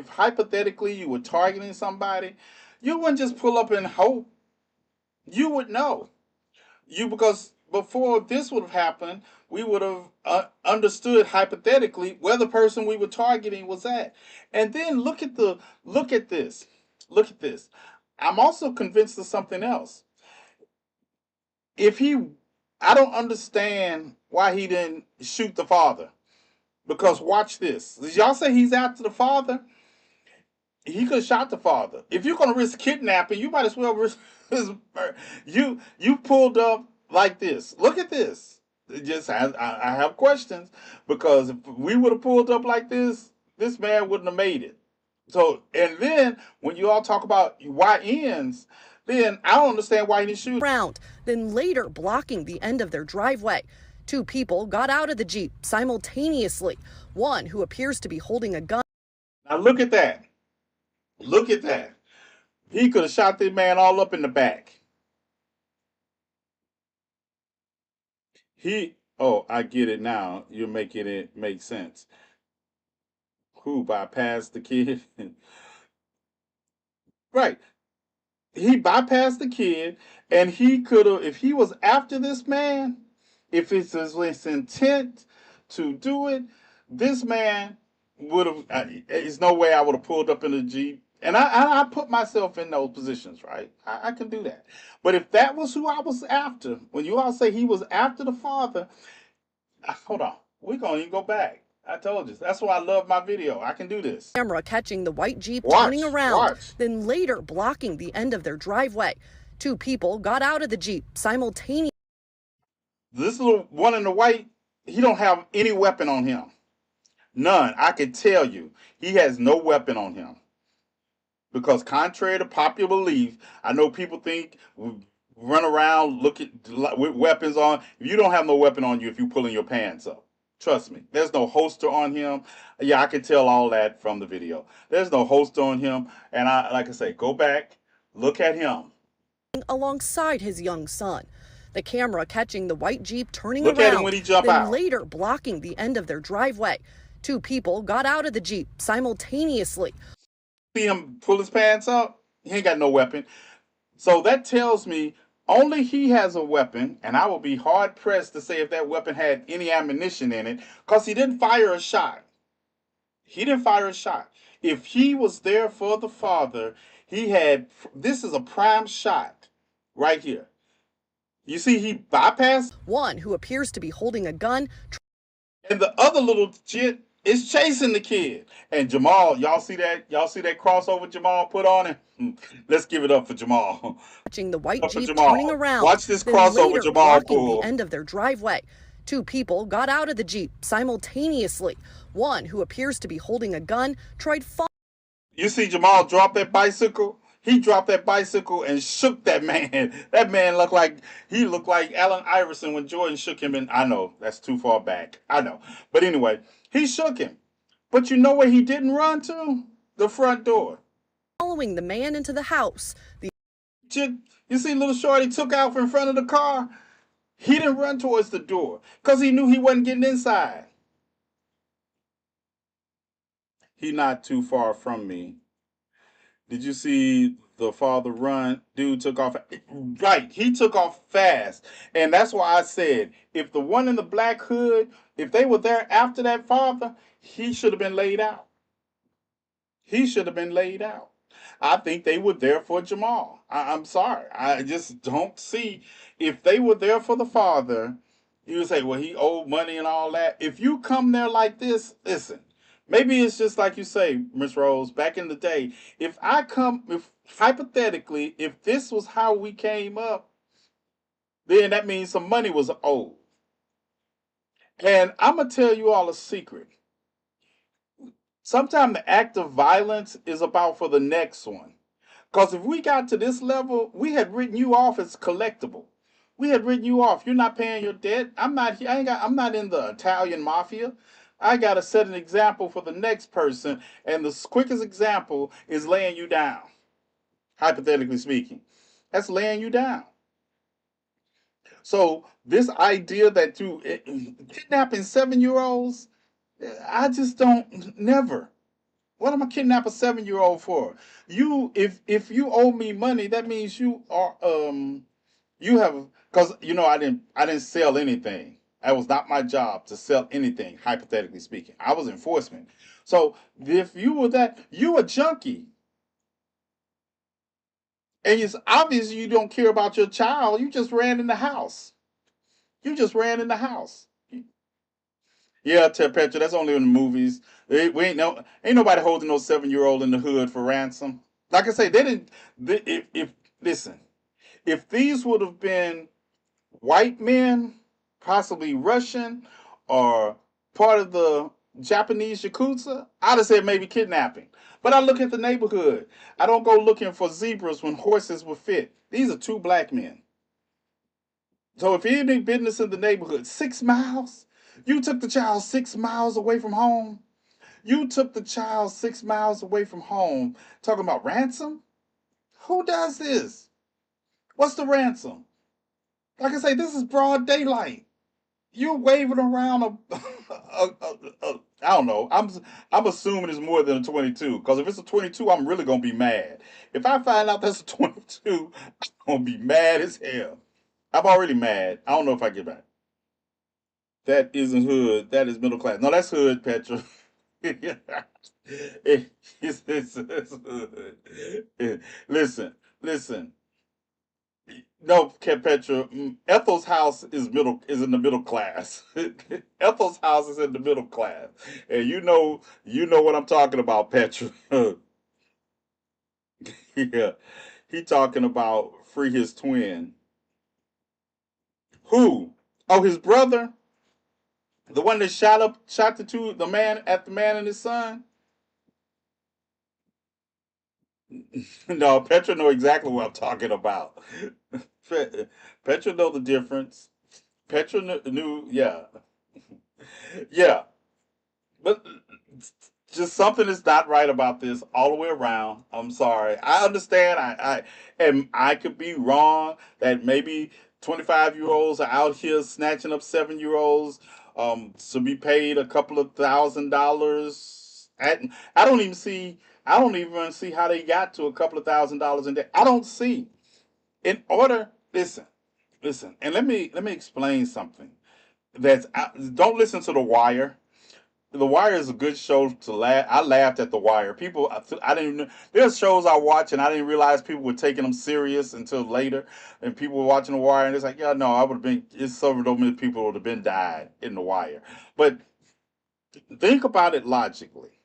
[SPEAKER 1] hypothetically you were targeting somebody, you wouldn't just pull up and hope. You would know. Because before this would have happened, we would have understood hypothetically where the person we were targeting was at. And then look at this. Look at this. I'm also convinced of something else. If he I don't understand why he didn't shoot the father. Because watch this. Did y'all say he's after the father? He could have shot the father. If you're gonna risk kidnapping, you might as well risk his. You pulled up like this. Look at this. I have questions because if we would have pulled up like this man wouldn't have made it. So and then when you all talk about why ends, then I don't understand why he didn't shoot.
[SPEAKER 3] Then later blocking the end of their driveway. Two people got out of the Jeep simultaneously. One who appears to be holding a gun.
[SPEAKER 1] Now look at that. Look at that. He could have shot this man all up in the back. Oh, I get it now. You're making it make sense. Who bypassed the kid? Right. He bypassed the kid, and he could have, if he was after this man, if it's his intent to do it, this man would have. There's no way I would have pulled up in a Jeep. And I put myself in those positions, right? I can do that. But if that was who I was after, when you all say he was after the father, hold on. We're going to even go back. I told you. That's why I love my video. I can do this.
[SPEAKER 3] Camera catching the white Jeep turning around, then later blocking the end of their driveway. Two people got out of the Jeep simultaneously.
[SPEAKER 1] This little one in the white, he don't have any weapon on him. None. I can tell you. He has no weapon on him. Because contrary to popular belief, I know people think run around with weapons on. If you don't have no weapon on you, if you pulling your pants up, trust me, there's no holster on him. Yeah, I can tell all that from the video. There's no holster on him, and like I say, go back, look at him
[SPEAKER 3] alongside his young son. The camera catching the white Jeep turning
[SPEAKER 1] look
[SPEAKER 3] around,
[SPEAKER 1] at him when he jump
[SPEAKER 3] then
[SPEAKER 1] out.
[SPEAKER 3] Later blocking the end of their driveway. Two people got out of the Jeep simultaneously.
[SPEAKER 1] See him pull his pants up? He ain't got no weapon. So that tells me only he has a weapon, and I will be hard pressed to say if that weapon had any ammunition in it, because he didn't fire a shot. He didn't fire a shot. If he was there for the father, this is a prime shot right here. You see, he bypassed.
[SPEAKER 3] One who appears to be holding a gun.
[SPEAKER 1] And the other little jit is chasing the kid. And Jamal, y'all see that? Y'all see that crossover Jamal put on him? Let's give it up for Jamal.
[SPEAKER 3] Watching the white Jeep turning around.
[SPEAKER 1] Watch this crossover Jamal pull.
[SPEAKER 3] The end of their driveway. Two people got out of the Jeep simultaneously. One who appears to be holding a gun tried.
[SPEAKER 1] You see Jamal drop that bicycle? He dropped that bicycle and shook that man. That man looked like Allen Iverson when Jordan shook him. And I know that's too far back. I know, but anyway, he shook him. But you know where he didn't run to? The front door.
[SPEAKER 3] Following the man into the house.
[SPEAKER 1] You see little shorty took out from in front of the car? He didn't run towards the door because he knew he wasn't getting inside. He not too far from me. Did you see the father run? Dude took off. Right, he took off fast. And that's why I said, if the one in the black hood, if they were there after that father, he should have been laid out. He should have been laid out. I think they were there for Jamal. I'm sorry. I just don't see. If they were there for the father, You say, well, he owed money and all that. If you come there like this, listen, maybe it's just like you say, Miss Rose, back in the day. If hypothetically, if this was how we came up, then that means some money was owed. And I'm going to tell you all a secret. Sometimes the act of violence is about for the next one. Because if we got to this level, we had written you off as collectible. We had written you off. You're not paying your debt. I'm not here. I'm not in the Italian mafia. I gotta set an example for the next person, and the quickest example is laying you down. Hypothetically speaking, that's laying you down. So this idea that you kidnapping 7 year olds, I just don't never. What am I kidnap a 7 year old for? If you owe me money, that means you are you have because I didn't sell anything. That was not my job to sell anything, hypothetically speaking. I was enforcement. So if you were that, you a junkie. And it's obvious you don't care about your child. You just ran in the house. You just ran in the house. Yeah, Petra, that's only in the movies. We ain't nobody holding no 7 year old in the hood for ransom. Like I say, they didn't. If listen, if these would have been white men, possibly Russian, or part of the Japanese yakuza, I'd have said maybe kidnapping. But I look at the neighborhood. I don't go looking for zebras when horses were fit. These are two black men. So if any business in the neighborhood, 6 miles, you took the child 6 miles away from home. You took the child 6 miles away from home. Talking about ransom? Who does this? What's the ransom? Like I say, this is broad daylight. You're waving around I don't know. I'm assuming it's more than a 22. Because if it's a 22, I'm really gonna be mad. If I find out that's a 22, I'm gonna be mad as hell. I'm already mad. I don't know if I get back. That isn't hood. That is middle class. No, that's hood, Petra. It's hood. Listen, listen. No, Petra. Ethel's house is in the middle class. Ethel's house is in the middle class, and you know what I'm talking about, Petra. Yeah, he talking about free his twin. Who? Oh, his brother, the one that shot the man and his son. No, Petra know exactly what I'm talking about. Petra know the difference. Petra knew, yeah, yeah. But just something is not right about this all the way around. I'm sorry. I understand. I could be wrong that maybe 25 year olds are out here snatching up 7 year olds to be paid a couple of $1,000. I don't even see how they got to a couple of $1,000 in debt. I don't see. In order, listen, and let me explain something. Don't listen to the wire. The Wire is a good show to laugh. I laughed at The Wire. I didn't know. There's shows I watch and I didn't realize people were taking them serious until later. And people were watching The Wire and it's like, yeah, no, I would have been. It's so many people would have been died in The Wire. But think about it logically.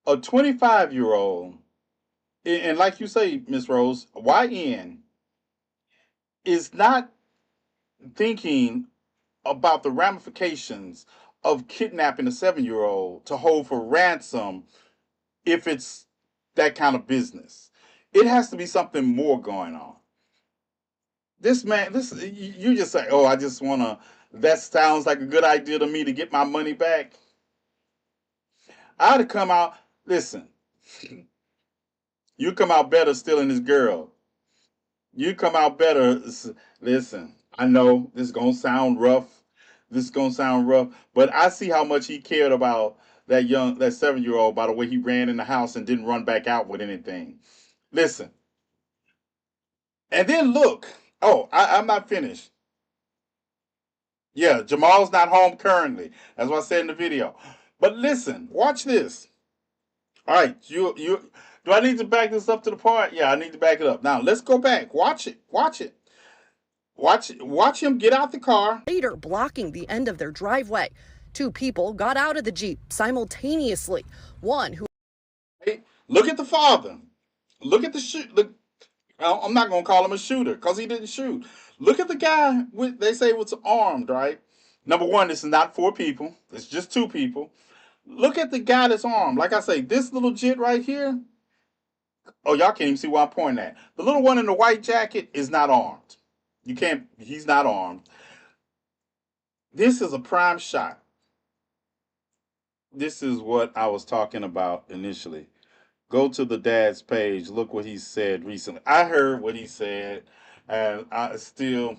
[SPEAKER 1] A 25-year old, and like you say, Miss Rose, YN is not thinking about the ramifications of kidnapping a 7 year old to hold for ransom if it's that kind of business. It has to be something more going on. This man, you just say, oh, I just want to, that sounds like a good idea to me to get my money back. I'd have come out, listen, you come out better stealing this girl. You come out better. Listen, I know this is going to sound rough. This is going to sound rough, but I see how much he cared about that 7 year old by the way he ran in the house and didn't run back out with anything. Listen, and then look. Oh, I'm not finished. Yeah, Jamal's not home currently. That's what I said in the video. But listen, watch this. All right, you. Do I need to back this up to the part? Yeah, I need to back it up. Now let's go back. Watch it. Watch it. Watch him get out the car.
[SPEAKER 3] Later, blocking the end of their driveway. Two people got out of the Jeep simultaneously. One who
[SPEAKER 1] Hey, look at the father. Look at the shoot. Look, I'm not gonna call him a shooter because he didn't shoot. Look at the guy with they say was armed, right? Number one, this is not four people. It's just two people. Look at the guy that's armed. Like I say, this little jit right here. Oh, y'all can't even see where I'm pointing at. The little one in the white jacket is not armed. You can't. He's not armed. This is a prime shot. This is what I was talking about initially. Go to the dad's page. Look what he said recently. I heard what he said, and I still.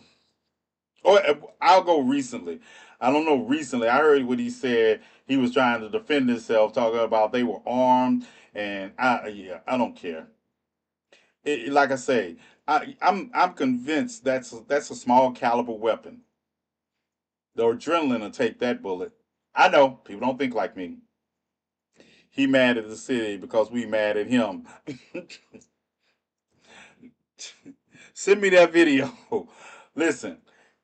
[SPEAKER 1] Oh, I'll go recently. I don't know recently. I heard what he said. He was trying to defend himself, talking about they were armed, and I don't care. Like I say, I'm convinced that's a small caliber weapon. The adrenaline will take that bullet. I know people don't think like me. He mad at the city because we mad at him. Send me that video. listen,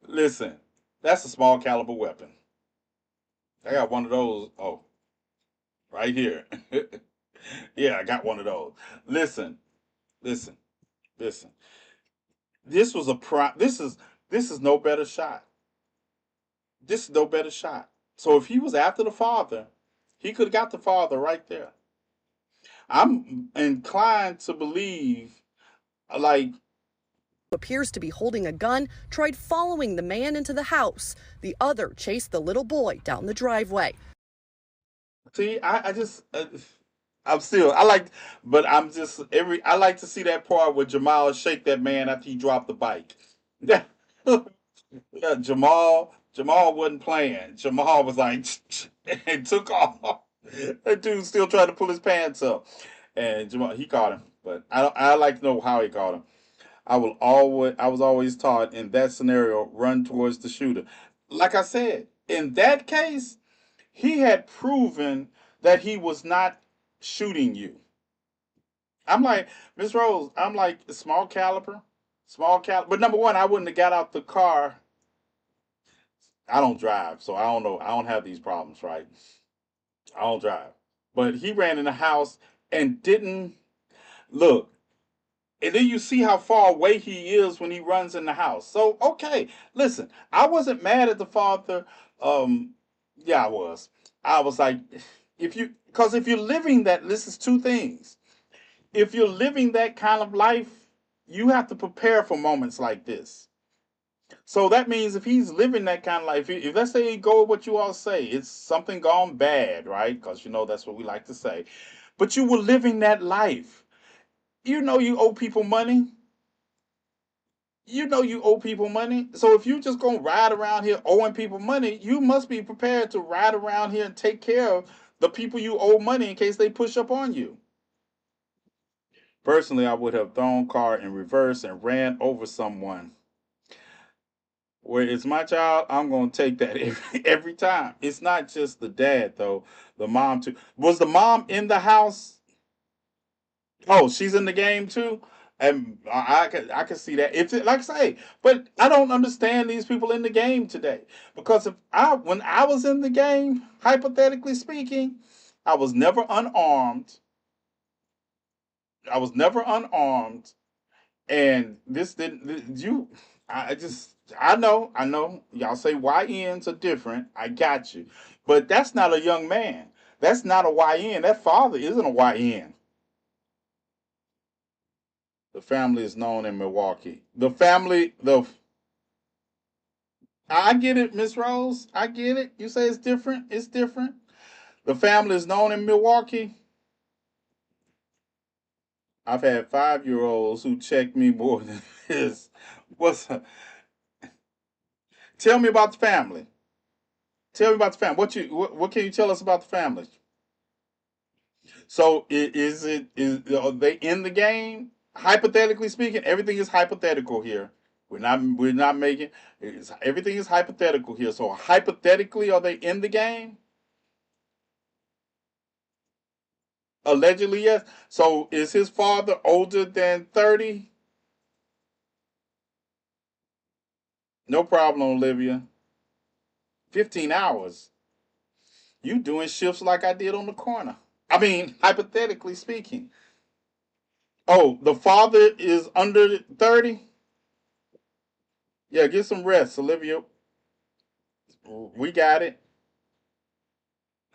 [SPEAKER 1] listen. That's a small caliber weapon. I got one of those. Oh, right here. Yeah, I got one of those. Listen, listen, listen. This was a pro. This is no better shot. This is no better shot. So if he was after the father, he could have got the father right there. I'm inclined to believe, like,
[SPEAKER 3] appears to be holding a gun tried following the man into the house. The other chased the little boy down the driveway.
[SPEAKER 1] see, I just, I'm still, I like, but I'm just I like to see that part where Jamal shake that man after he dropped the bike. Yeah, yeah, Jamal wasn't playing. Jamal was like, and took off. That dude still trying to pull his pants up, and Jamal he caught him. But I don't. I like to know how he caught him. I was always taught in that scenario, run towards the shooter. Like I said, in that case, he had proven that he was not shooting you. I'm like, Miss Rose, I'm like, small caliber, small caliber. But number one, I wouldn't have got out the car. I don't drive, so I don't know. I don't have these problems, right? I don't drive. But he ran in the house and didn't look. And then you see how far away he is when he runs in the house. So, okay, listen, I wasn't mad at the father. Um, yeah, I was. I was like, because if you're living that, this is two things. If you're living that kind of life, you have to prepare for moments like this. So that means if he's living that kind of life, if let's say go with what you all say, it's something gone bad, right? Because that's what we like to say. But you were living that life. You know you owe people money. You know you owe people money. So if you just gonna ride around here owing people money, you must be prepared to ride around here and take care of the people you owe money in case they push up on you. Personally, I would have thrown car in reverse and ran over someone. Where it's my child, I'm gonna take that every time. It's not just the dad though, the mom too. Was the mom in the house? Oh, she's in the game too. And I can see that. If like I say, but I don't understand these people in the game today because if I when I was in the game, hypothetically speaking, I was never unarmed. I was never unarmed, and this didn't you. I just I know y'all say YNs are different. I got you, but that's not a young man. That's not a YN. That father isn't a YN. The family is known in Milwaukee. I get it, Miss Rose. I get it. You say it's different. It's different. The family is known in Milwaukee. I've had 5 year olds who check me more than this. What's Tell me about the family. Tell me about the family. What can you tell us about the family? So are they in the game? Hypothetically speaking, everything is hypothetical here. We're not making everything is hypothetical here. So hypothetically, are they in the game? Allegedly, yes. So is his father older than 30? No problem, Olivia. 15 hours. You doing shifts like I did on the corner. I mean, hypothetically speaking. Oh, the father is under 30? Yeah, get some rest, Olivia. We got it.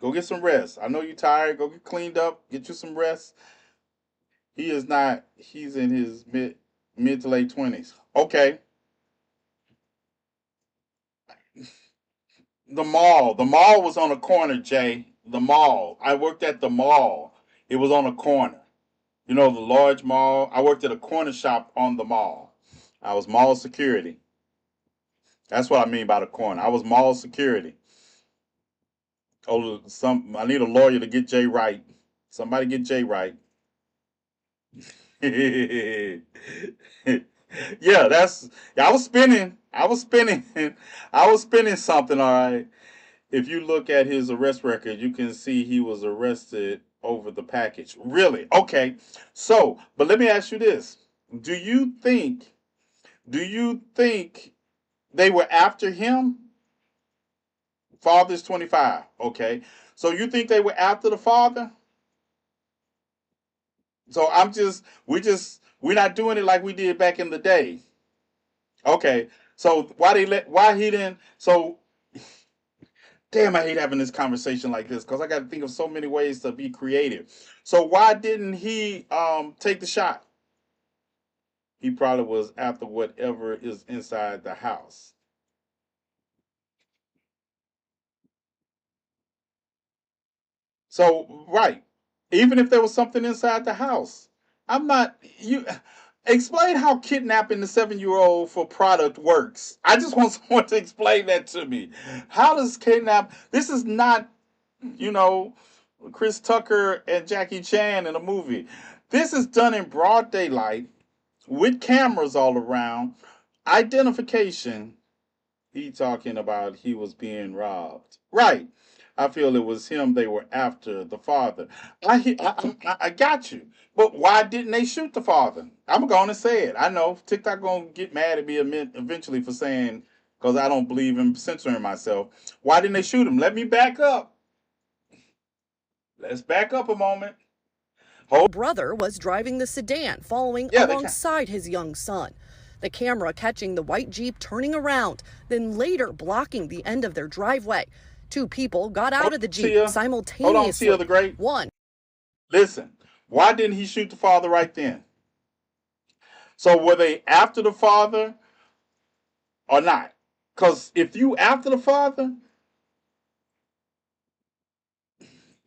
[SPEAKER 1] Go get some rest. I know you're tired. Go get cleaned up. Get you some rest. He is not. He's in his mid to late 20s. Okay. The mall. The mall was on a corner, Jay. The mall. I worked at the mall. It was on a corner. You know, the large mall. I worked at a corner shop on the mall. I was mall security. That's what I mean by the corner. I was mall security. Oh, I need a lawyer to get Jay right. Somebody get Jay right. Yeah, that's. I was spinning. I was spinning. I was spinning something. All right. If you look at his arrest record, you can see he was arrested over the package. Really? Okay. So, but let me ask you this: Do you think? Do you think they were after him? Father's 25. Okay. So you think they were after the father? So we're not doing it like we did back in the day. Okay. So why he didn't so damn, I hate having this conversation like this because I got to think of so many ways to be creative. So why didn't he take the shot? He probably was after whatever is inside the house. So right, even if there was something inside the house, I'm not you. Explain how kidnapping the 7-year-old for product works. I just want someone to explain that to me. How does kidnap? This is not, you know, Chris Tucker and Jackie Chan in a movie. This is done in broad daylight with cameras all around. Identification. He talking about he was being robbed. Right. I feel it was him they were after, the father. I got you. But why didn't they shoot the father? I'm going to say it. I know TikTok going to get mad at me eventually for saying, because I don't believe in censoring myself. Why didn't they shoot him? Let me back up. Let's back up a moment. Hold.
[SPEAKER 3] Brother was driving the sedan, following
[SPEAKER 1] Yeah,
[SPEAKER 3] alongside his young son. The camera catching the white Jeep turning around, then later blocking the end of their driveway. Two people got out of the Jeep
[SPEAKER 1] Tia.
[SPEAKER 3] simultaneously.
[SPEAKER 1] Hold on, Tia the Great.
[SPEAKER 3] One.
[SPEAKER 1] Listen, why didn't he shoot the father right then? So were they after the father or not? Because if you after the father,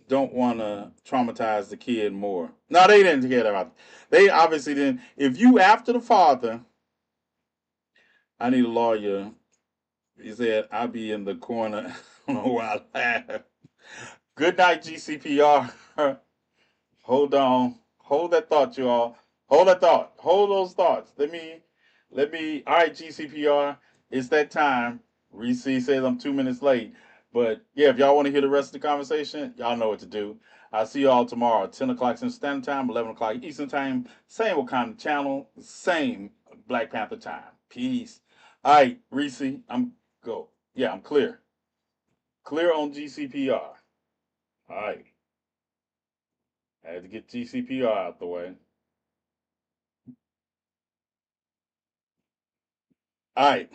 [SPEAKER 1] don't want to traumatize the kid more. No, they didn't care about it. They obviously didn't. If you after the father, I need a lawyer. He said, I'll be in the corner. I don't know why I laugh. Good night, GCPR. Hold on. Hold that thought, you all. Hold that thought. Hold those thoughts. All right, GCPR. It's that time. Reese says I'm 2 minutes late. But yeah, if y'all want to hear the rest of the conversation, y'all know what to do. I'll see y'all tomorrow, 10 o'clock Central Standard Time, 11 o'clock Eastern Time. Same Wakanda channel, same Black Panther time. Peace. All right, Reese, I'm go. Yeah, I'm clear. Clear on GCPR. All right. I had to get GCPR out the way. All right.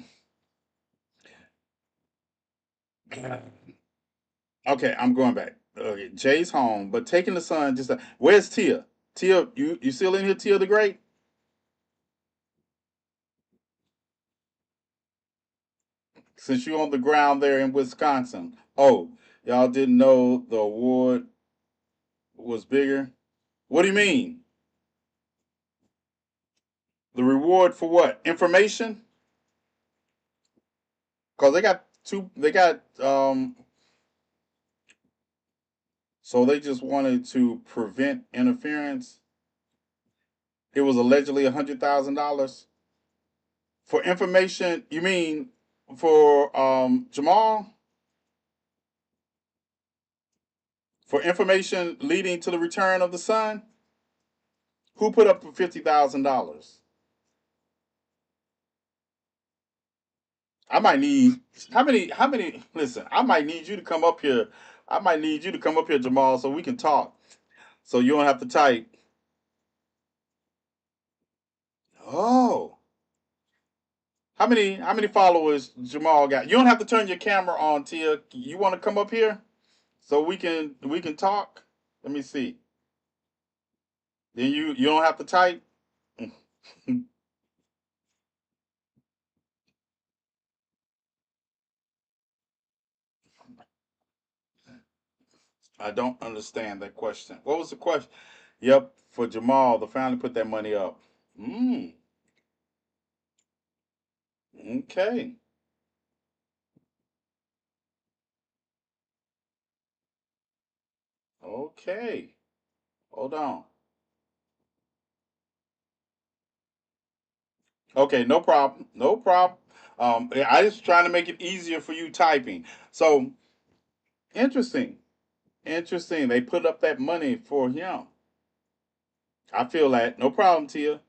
[SPEAKER 1] Okay, I'm going back. Okay, Jay's home, but taking the son just. Where's Tia? Tia, you still in here, Tia the Great? Since you on the ground there in Wisconsin. Oh, y'all didn't know the award was bigger? What do you mean? The reward for what? Information? Cause they got two. They got So they just wanted to prevent interference. It was allegedly $100,000 for information. You mean for Jamal? For information leading to the return of the son? Who put up for $50,000? I might need how many listen, I might need you to come up here. I might need you to come up here, Jamal, so we can talk. So you don't have to type. Oh. How many followers Jamal got? You don't have to turn your camera on, Tia. You want to come up here so we can talk? Let me see. Then you don't have to type. I don't understand that question. What was the question? Yep, for Jamal, the family put that money up. Mm, okay. Okay. Hold on. Okay, no problem. No problem. I just trying to make it easier for you typing. So interesting. Interesting. They put up that money for him. I feel that. No problem, Tia.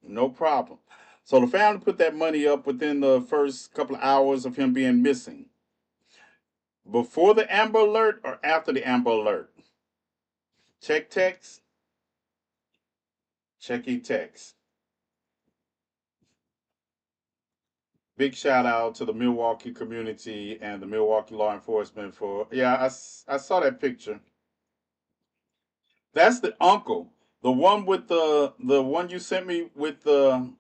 [SPEAKER 1] No problem. So the family put that money up within the first couple of hours of him being missing. Before the Amber Alert or after the Amber Alert? Check text. Checking text. Big shout out to the Milwaukee community and the Milwaukee law enforcement for, yeah, I saw that picture. That's the uncle. The one with the one you sent me with the,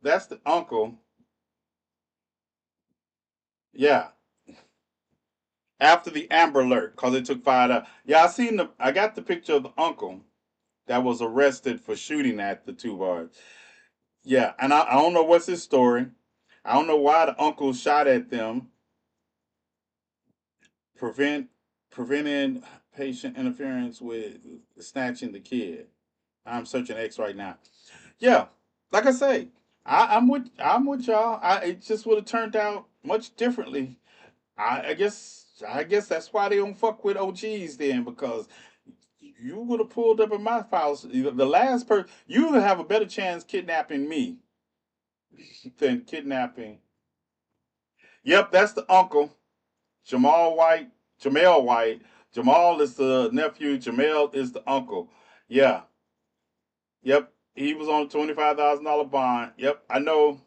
[SPEAKER 1] that's the uncle. Yeah, after the Amber Alert, cause it took 5 hours. Yeah, I got the picture of the uncle that was arrested for shooting at the two bars. Yeah, and I don't know what's his story. I don't know why the uncle shot at them. Prevent preventing patient interference with snatching the kid. I'm searching X right now. Yeah, like I say, I'm with y'all. It just would have turned out much differently. I guess that's why they don't fuck with OGs then, because you would have pulled up in my house. The last person you would have a better chance kidnapping me than kidnapping. Yep, that's the uncle. Jamal White, Jamel White. Jamal is the nephew. Jamel is the uncle. Yeah. Yep. He was on a $25,000 bond. Yep. I know.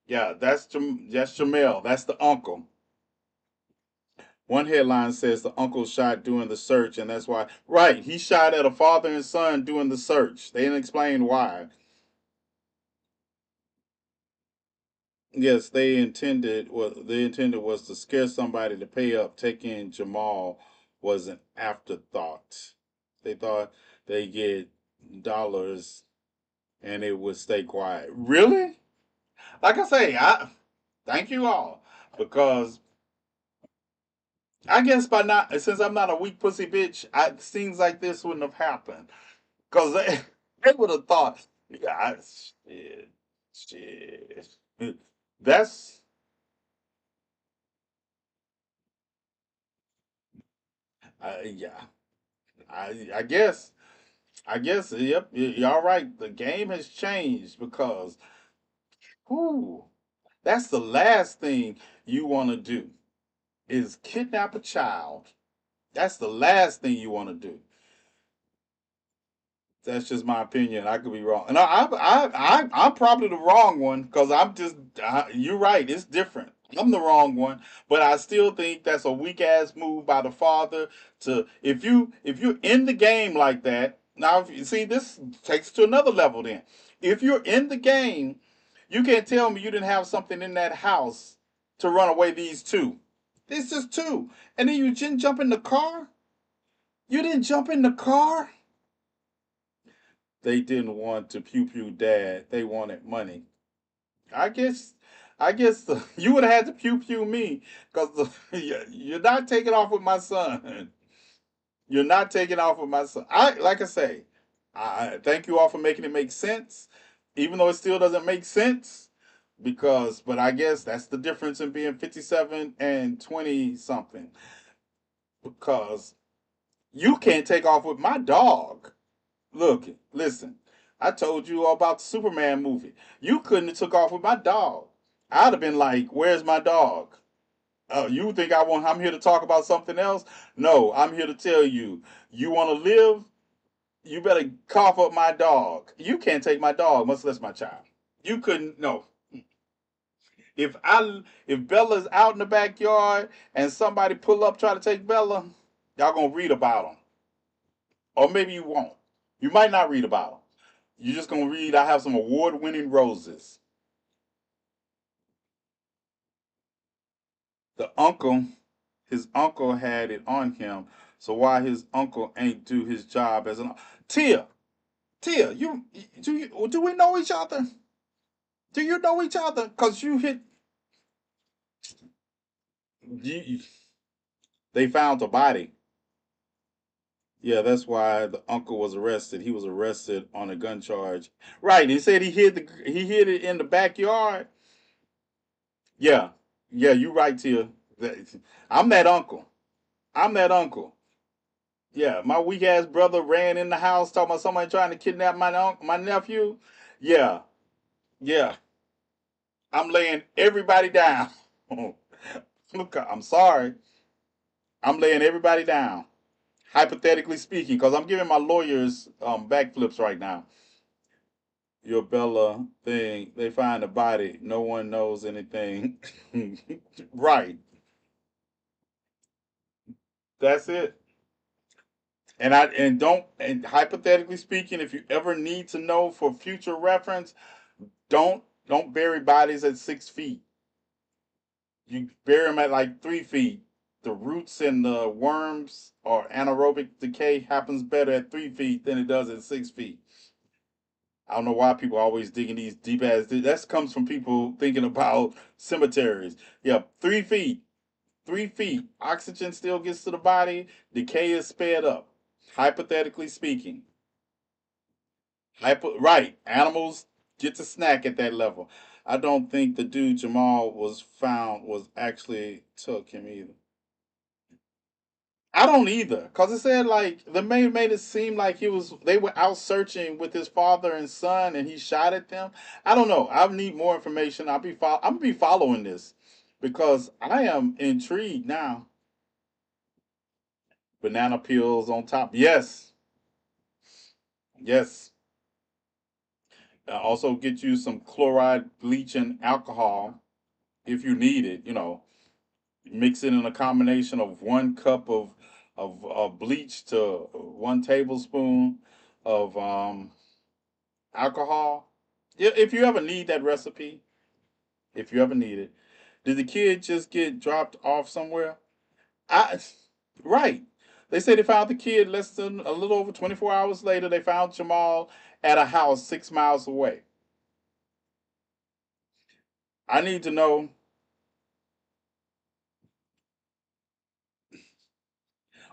[SPEAKER 1] Yeah. That's Jamel. That's the uncle. One headline says the uncle shot during the search, and that's why. Right. He shot at a father and son during the search. They didn't explain why. Yes, they intended was to scare somebody to pay up. Taking Jamal was an afterthought. They thought they get dollars and it would stay quiet. Really? Like I say, I thank you all because I guess by not since I'm not a weak pussy bitch, things like this wouldn't have happened because they would have thought, yeah, shit, shit. That's yeah. I guess. Yep. Y'all right. The game has changed because, whoo, that's the last thing you want to do is kidnap a child. That's the last thing you want to do. That's just my opinion. I could be wrong, and I'm probably the wrong one because I'm just. You're right. It's different. I'm the wrong one, but I still think that's a weak ass move by the father to if you're in the game like that. Now, if you see this takes it to another level. Then, if you're in the game, you can't tell me you didn't have something in that house to run away these two. It's just two, and then you didn't jump in the car. You didn't jump in the car. They didn't want to pew pew dad. They wanted money. I guess. You would have had to pew pew me because you're not taking off with my son. You're not taking off with my son. Like I say, I thank you all for making it make sense, even though it still doesn't make sense. But I guess that's the difference in being 57 and 20 something. Because you can't take off with my dog. Look, listen. I told you all about the Superman movie. You couldn't have took off with my dog. I'd have been like, "Where's my dog?" You think I'm here to talk about something else? No, I'm here to tell you. You want to live? You better cough up my dog. You can't take my dog, much less my child. You couldn't. No. If Bella's out in the backyard and somebody pull up try to take Bella, y'all gonna read about them, or maybe you won't. You might not read about them. You're just gonna read. I have some award-winning roses. The uncle, his uncle had it on him. So why his uncle ain't do his job as an Tia? Tia, do we know each other? Do you know each other? Cause you hit. You, they found a body. Yeah, that's why the uncle was arrested. He was arrested on a gun charge. Right. He said he hid it in the backyard. Yeah. Yeah, you right, Tia. I'm that uncle. I'm that uncle. Yeah, my weak ass brother ran in the house talking about somebody trying to kidnap my nephew. Yeah, yeah. I'm laying everybody down. Look, I'm sorry. I'm laying everybody down. Hypothetically speaking, because I'm giving my lawyers backflips right now. Your Bella thing, they find a body. No one knows anything. Right. That's it. And hypothetically speaking, if you ever need to know for future reference, don't bury bodies at 6 feet. You bury them at like 3 feet. The roots and the worms or anaerobic decay happens better at 3 feet than it does at 6 feet. I don't know why people are always digging these deep ass. That comes from people thinking about cemeteries. Yeah, 3 feet. 3 feet. Oxygen still gets to the body. Decay is sped up. Hypothetically speaking. Right. Animals get to snack at that level. I don't think the dude Jamal was found was actually took him either. I don't either, cause it said like the man made it seem like they were out searching with his father and son, and he shot at them. I don't know. I need more information. I'm gonna be following this because I am intrigued now. Banana peels on top. Yes, yes. Also get you some chloride bleach and alcohol if you need it. Mix it in a combination of 1 cup of bleach to 1 tablespoon of alcohol. If you ever need that recipe, if you ever need it, did the kid just get dropped off somewhere? I right. They say they found the kid less than a little over 24 hours later. They found Jamal at a house 6 miles away. I need to know.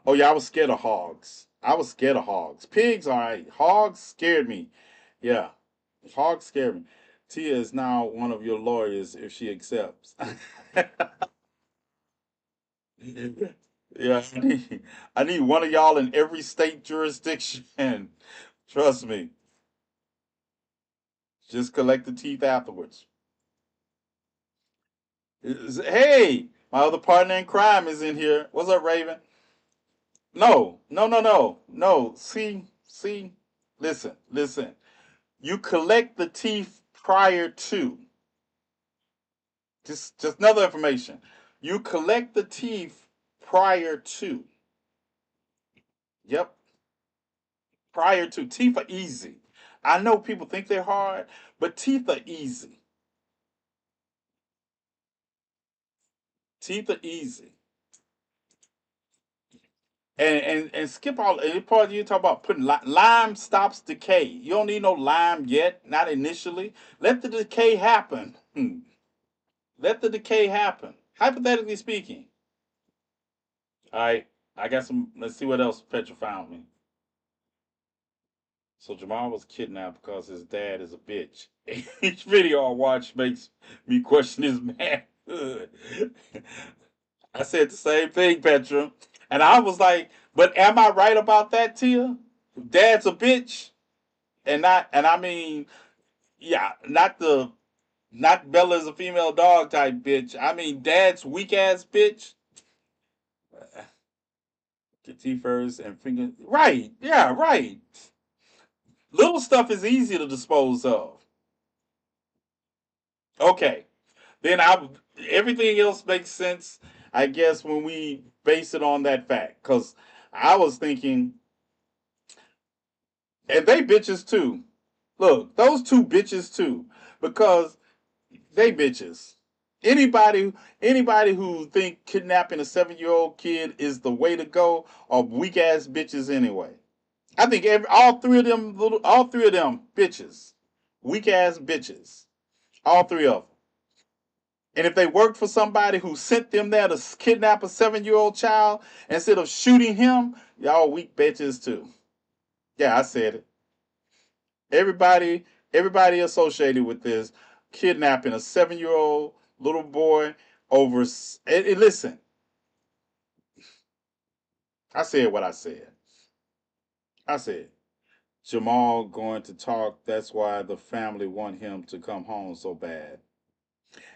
[SPEAKER 1] Oh yeah, I was scared of hogs. I was scared of hogs. Pigs, all right. Hogs scared me. Yeah, hogs scared me. Tia is now one of your lawyers if she accepts. Yeah, I need one of y'all in every state jurisdiction. Trust me. Just collect the teeth afterwards. Hey, my other partner in crime is in here. What's up, Raven? No, no, no, no, no. See. Listen. You collect the teeth prior to. Just another information. You collect the teeth prior to. Yep, prior to. Teeth are easy. I know people think they're hard, but teeth are easy. Teeth are easy. And skip all any part you talk about putting lime stops decay. You don't need no lime yet, not initially. Let the decay happen. Let the decay happen. Hypothetically speaking. All right, I got some. Let's see what else Petra found me. So Jamal was kidnapped because his dad is a bitch. Each video I watch makes me question his manhood. I said the same thing, Petra. And I was like, but am I right about that, Tia? Dad's a bitch. And I mean, yeah, not the Not Bella is a female dog type bitch. I mean, dad's weak ass bitch. Get teeth first and finger. Right. Yeah, right. Little stuff is easy to dispose of. Okay. Then everything else makes sense, I guess, when we base it on that fact. Because I was thinking, and they bitches too. Look, those two bitches too. Because they bitches. Anybody who think kidnapping a 7-year-old kid is the way to go are weak ass bitches anyway. I think all three of them bitches, weak ass bitches, all three of them. And if they worked for somebody who sent them there to kidnap a 7-year-old child instead of shooting him, y'all weak bitches too. Yeah, I said it. Everybody associated with this kidnapping a 7-year-old little boy over. Listen, I said what I said. I said Jamal going to talk. That's why the family want him to come home so bad.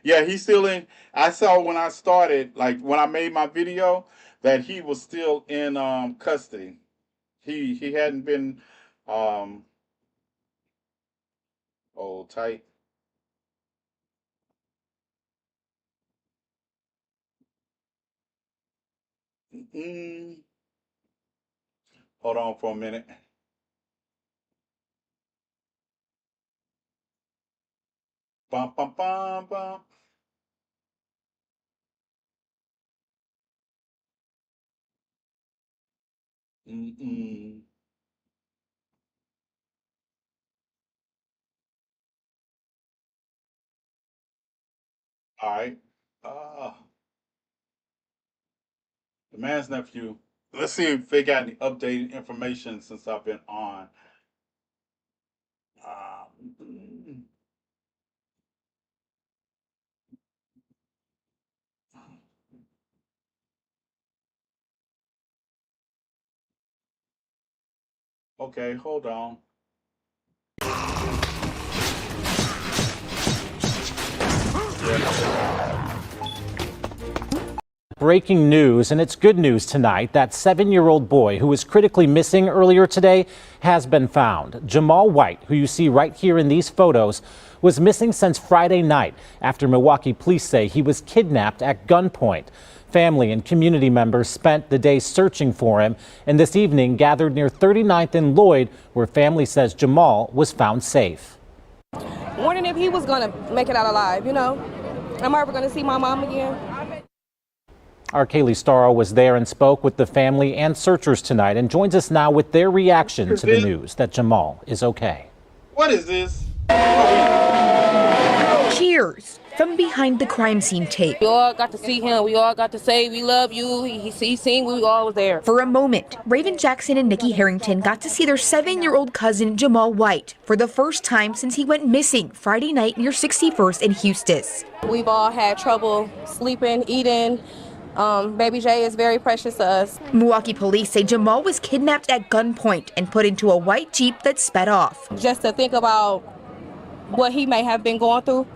[SPEAKER 1] Yeah, he's still in. I saw when I started, like when I made my video, that he was still in custody. He hadn't been hold tight. Mm, hold on for a minute. Bum bum bum bum. Mm-mm. All right. Uh, the man's nephew. Let's see if they got any updated information since I've been on. Mm. Okay, hold on.
[SPEAKER 6] Breaking news, and it's good news tonight. That 7-year-old boy who was critically missing earlier today has been found. Jamal White, who you see right here in these photos, was missing since Friday night after Milwaukee police say he was kidnapped at gunpoint. Family and community members spent the day searching for him, and this evening gathered near 39th and Lloyd, where family says Jamal was found safe.
[SPEAKER 7] Wondering if he was going to make it out alive, you know. Am I ever going to see my mom again?
[SPEAKER 6] Our Kaylee Starro was there and spoke with the family and searchers tonight and joins us now with their reaction to the news that Jamal is okay.
[SPEAKER 1] What is this?
[SPEAKER 8] Cheers from behind the crime scene tape.
[SPEAKER 7] We all got to see him. We all got to say, we love you. He seen we all was there.
[SPEAKER 8] For a moment, Raven Jackson and Nikki Harrington got to see their 7-year-old cousin Jamal White for the first time since he went missing Friday night near 61st and Eustis.
[SPEAKER 7] We've all had trouble sleeping, eating. Baby J is very precious to us.
[SPEAKER 8] Milwaukee police say Jamal was kidnapped at gunpoint and put into a white Jeep that sped off.
[SPEAKER 7] Just to think about what he may have been going through.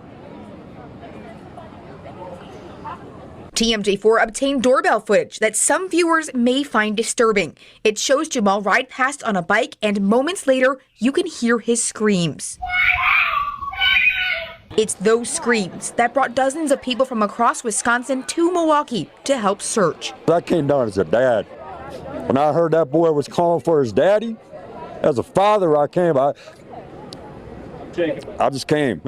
[SPEAKER 8] TMJ4 obtained doorbell footage that some viewers may find disturbing. It shows Jamal ride past on a bike, and moments later, you can hear his screams. It's those screams that brought dozens of people from across Wisconsin to Milwaukee to help search.
[SPEAKER 9] I came down as a dad. When I heard that boy was calling for his daddy, as a father, I just came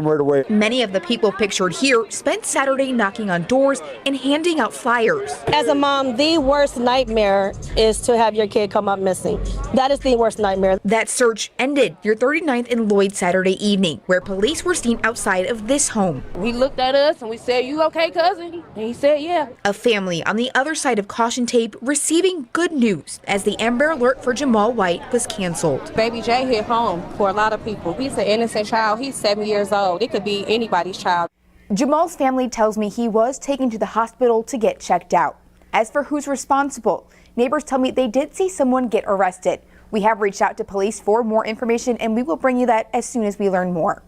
[SPEAKER 9] right away.
[SPEAKER 8] Many of the people pictured here spent Saturday knocking on doors and handing out flyers.
[SPEAKER 10] As a mom, the worst nightmare is to have your kid come up missing. That is the worst nightmare.
[SPEAKER 8] That search ended near 39th and Lloyd Saturday evening, where police were seen outside of this home.
[SPEAKER 7] He looked at us and we said, "You okay, cousin?" And he said, "Yeah."
[SPEAKER 8] A family on the other side of caution tape receiving good news as the Amber Alert for Jamal White was canceled.
[SPEAKER 7] Baby J hit home for a lot of people. He's an innocent child. He's 7 years old. It could be anybody's child.
[SPEAKER 8] Jamal's family tells me he was taken to the hospital to get checked out. As for who's responsible, neighbors tell me they did see someone get arrested. We have reached out to police for more information, and we will bring you that as soon as we learn more.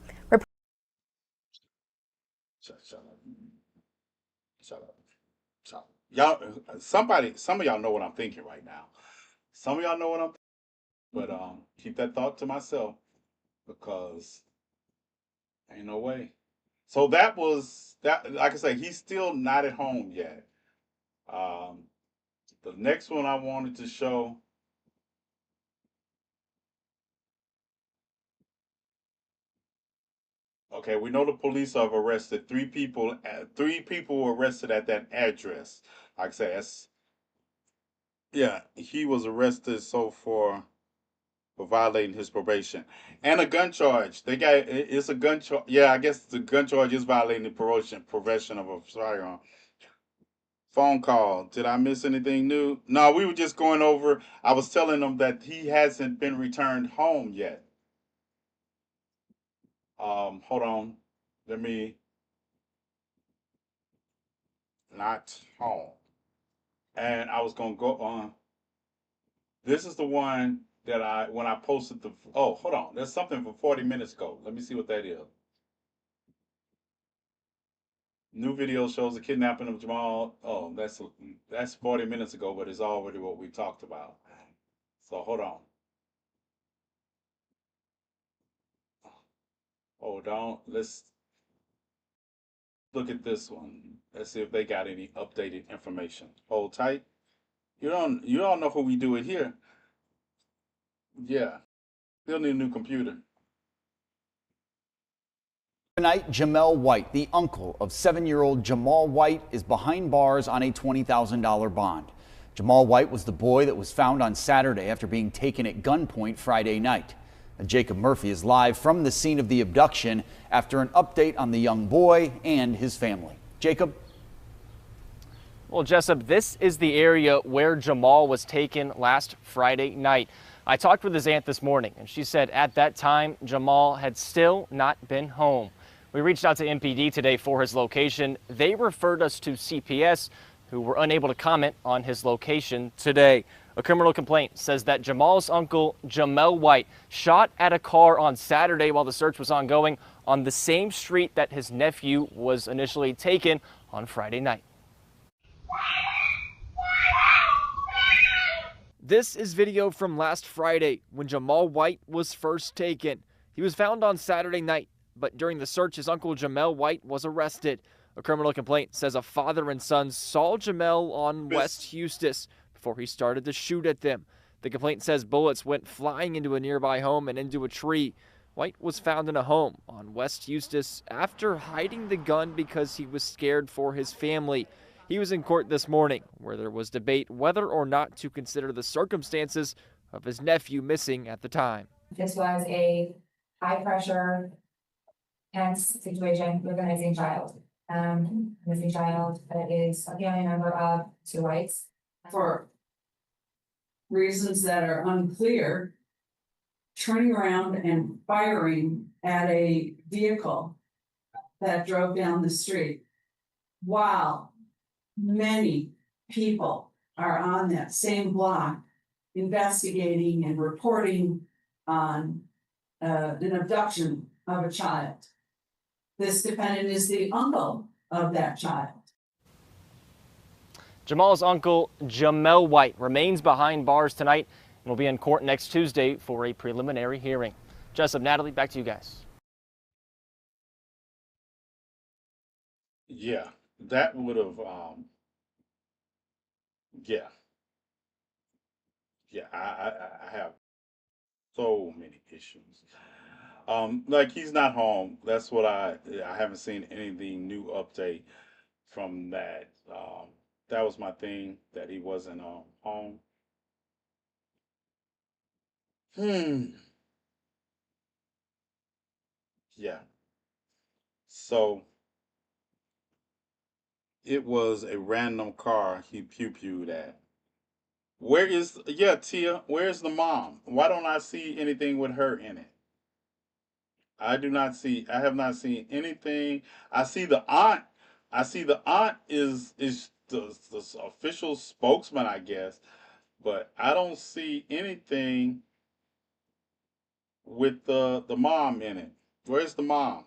[SPEAKER 1] Shut up. Shut up. Shut up. Y'all, some of y'all know what I'm thinking right now. Some of y'all know what I'm thinking, but keep that thought to myself because ain't no way. So that was that. Like I say, he's still not at home yet. Um, the next one I wanted to show. Okay, we know the police have arrested three people. Three people were arrested at that address. Like I said, yeah, he was arrested so for violating his probation and a gun charge. They got it's a gun charge. Yeah, I guess the gun charge is violating the possession of a firearm. Phone call. Did I miss anything new? No, we were just going over. I was telling them that he hasn't been returned home yet. Hold on. Let me not home. And I was gonna go on. This is the one that when I posted the. Oh, hold on. There's something from 40 minutes ago. Let me see what that is. New video shows the kidnapping of Jamal. Oh, that's 40 minutes ago, but it's already what we talked about. So hold on. Hold on. Let's look at this one. Let's see if they got any updated information. Hold tight. You don't know who we do it here. Yeah. Still need a new computer.
[SPEAKER 11] Tonight, Jamel White, the uncle of 7-year-old Jamal White, is behind bars on a $20,000 bond. Jamal White was the boy that was found on Saturday after being taken at gunpoint Friday night. Jacob Murphy is live from the scene of the abduction after an update on the young boy and his family. Jacob?
[SPEAKER 12] Well, Jessup, this is the area where Jamal was taken last Friday night. I talked with his aunt this morning, and she said at that time, Jamal had still not been home. We reached out to MPD today for his location. They referred us to CPS, who were unable to comment on his location today. A criminal complaint says that Jamal's uncle, Jamel White, shot at a car on Saturday while the search was ongoing on the same street that his nephew was initially taken on Friday night. This is video from last Friday when Jamal White was first taken. He was found on Saturday night, but during the search, his uncle Jamel White was arrested. A criminal complaint says a father and son saw Jamel on West Eustis before he started to shoot at them. The complaint says bullets went flying into a nearby home and into a tree. White was found in a home on West Eustis after hiding the gun because he was scared for his family. He was in court this morning, where there was debate whether or not to consider the circumstances of his nephew missing at the time.
[SPEAKER 13] This was a high-pressure, tense situation with a missing child. Missing child that is a family member of two Whites.
[SPEAKER 14] For reasons that are unclear, turning around and firing at a vehicle that drove down the street while many people are on that same block investigating and reporting on an abduction of a child. This defendant is the uncle of that child.
[SPEAKER 12] Jamal's uncle, Jamel White, remains behind bars tonight and will be in court next Tuesday for a preliminary hearing. Jessup, Natalie, back to you guys.
[SPEAKER 1] Yeah, that would have. Yeah, yeah. I have so many issues. Like he's not home. That's what I haven't seen anything new update from that. That was my thing that he wasn't home. Hmm. Yeah. So it was a random car he pewed at. Where is yeah, Tia? Where's the mom? Why don't I see anything with her in it? I have not seen anything. I see the aunt. I see the aunt is the official spokesman, I guess, but I don't see anything with the mom in it. Where's the mom?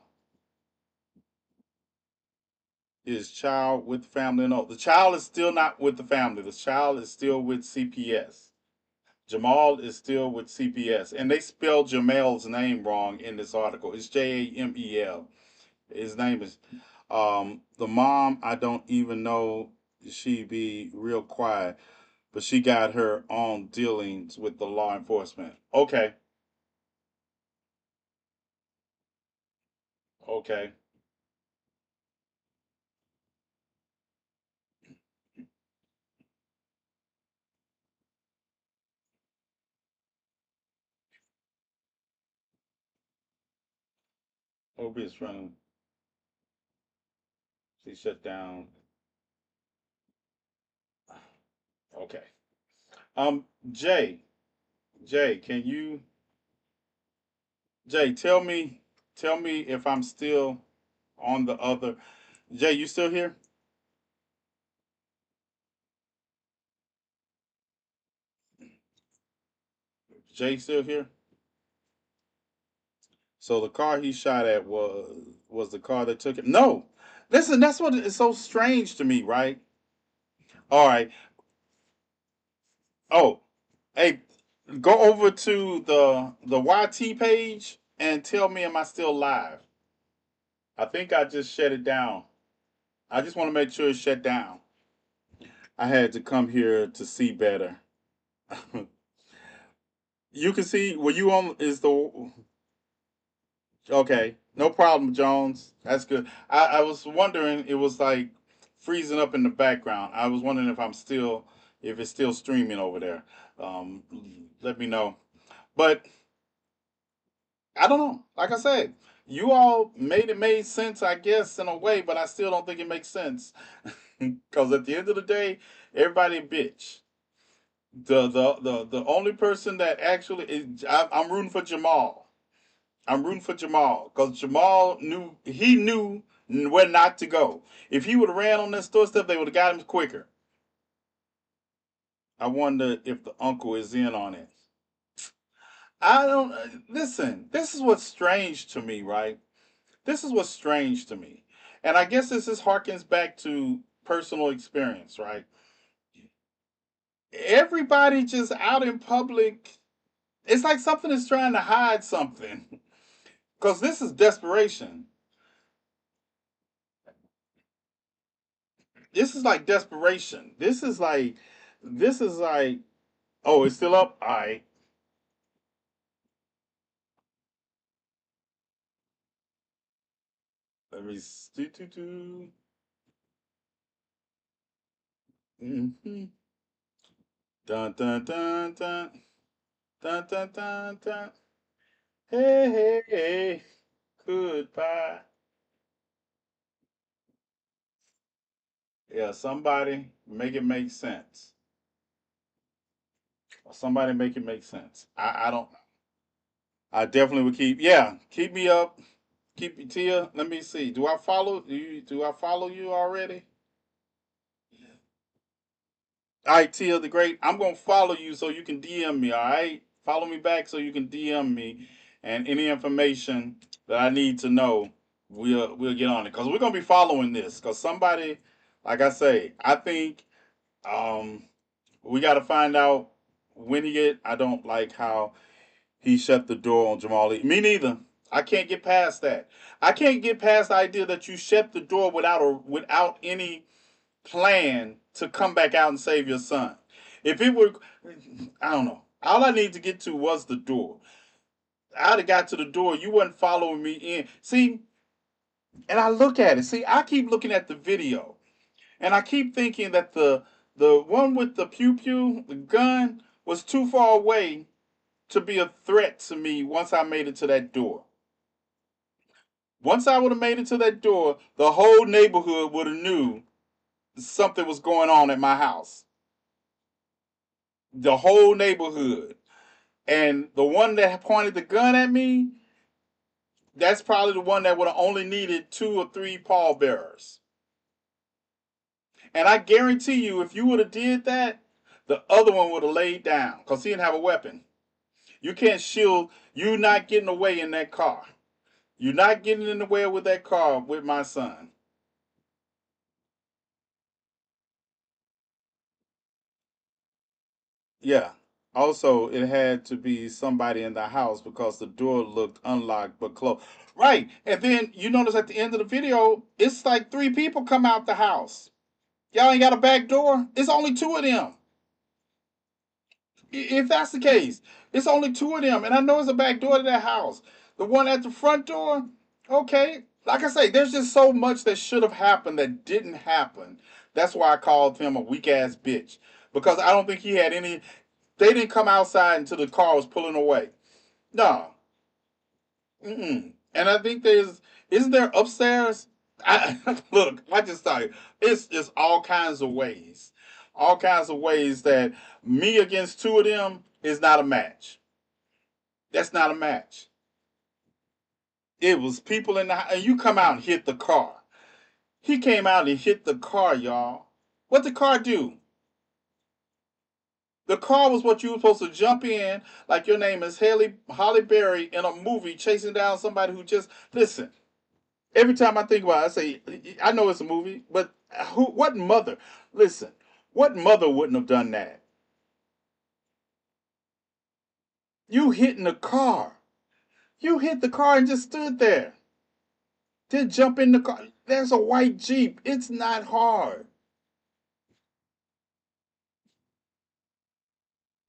[SPEAKER 1] Is child with family? No, the child is still not with the family. The child is still with CPS. Jamal is still with CPS, and they spelled Jamel's name wrong in this article. It's Jamel. His name is the mom. I don't even know. She be real quiet, but she got her own dealings with the law enforcement. Okay, okay. Obi is running. She shut down. Okay. Jay, can you, Jay, tell me if I'm still on the other. Jay, you still here? Jay still here? So the car he shot at was the car that took him. No, listen, that's what is so strange to me, right? All right. Oh, hey, go over to the YT page and tell me, am I still live? I think I just shut it down. I just want to make sure it's shut down. I had to come here to see better. You can see. Were you on? Is the okay? No problem, Jones. That's good. I was wondering. It was like freezing up in the background. I was wondering if it's still streaming over there. Um, Let me know. But I don't know. Like I said, you all made sense, I guess, in a way, but I still don't think it makes sense. Because at the end of the day, everybody a bitch. The only person that actually is, I'm rooting for Jamal. I'm rooting for Jamal because Jamal knew where not to go. If he would have ran on that store stuff, they would have got him quicker. I wonder if the uncle is in on it. I don't listen. This is what's strange to me, right? This is what's strange to me, and I guess this is harkens back to personal experience, right? Everybody just out in public. It's like something is trying to hide something. Because this is desperation. This is like desperation. This is like, oh, it's still up? All right. Let me do. Mm-hmm. Dun, dun, dun, dun. Dun, dun, dun, dun. Hey, hey, hey. Goodbye. Yeah, somebody make it make sense. Somebody make it make sense. I don't. I definitely would keep. Yeah, keep me up. Keep Tia. Let me see. Do I follow you? Do I follow you already? All right, Tia the Great. I'm gonna follow you so you can DM me. All right, follow me back so you can DM me, and any information that I need to know, we'll get on it because we're gonna be following this. Because somebody, like I say, I think um we got to find out when he get. I don't like how he shut the door on Jamal. Me neither. I can't get past that. I can't get past the idea that you shut the door without any plan to come back out and save your son. If it were, I don't know. All I need to get to was the door. I'd have got to the door. You wasn't following me in. See, and I look at it. See, I keep looking at the video, and I keep thinking that the one with the pew pew, the gun, was too far away to be a threat to me once I made it to that door. Once I would have made it to that door, the whole neighborhood would have knew something was going on at my house. The whole neighborhood. And the one that pointed the gun at me, that's probably the one that would have only needed 2 or 3 pallbearers. And I guarantee you, if you would have did that, the other one would have laid down because he didn't have a weapon. You can't shield. You're not getting away in that car. You're not getting in the way with that car with my son. Yeah. Also, it had to be somebody in the house because the door looked unlocked but closed. Right. And then you notice at the end of the video, it's like three people come out the house. Y'all ain't got a back door. It's only two of them. If that's the case, it's only two of them. And I know it's a back door to that house. The one at the front door, okay. Like I say, there's just so much that should have happened that didn't happen. That's why I called him a weak ass bitch. Because I don't think he had any. They didn't come outside until the car was pulling away. No. Mm-mm. And I think isn't there upstairs? Look, I just tell you, it's just all kinds of ways. All kinds of ways that me against two of them is not a match. That's not a match. It was people in the house, and you come out and hit the car. He came out and hit the car, y'all. What the car do? The car was what you were supposed to jump in, like your name is Holly Berry in a movie chasing down somebody who just listen. Every time I think about it, I say, I know it's a movie, but what mother? Listen, what mother wouldn't have done that? You hitting the car. You hit the car and just stood there. Then jump in the car. There's a white Jeep. It's not hard.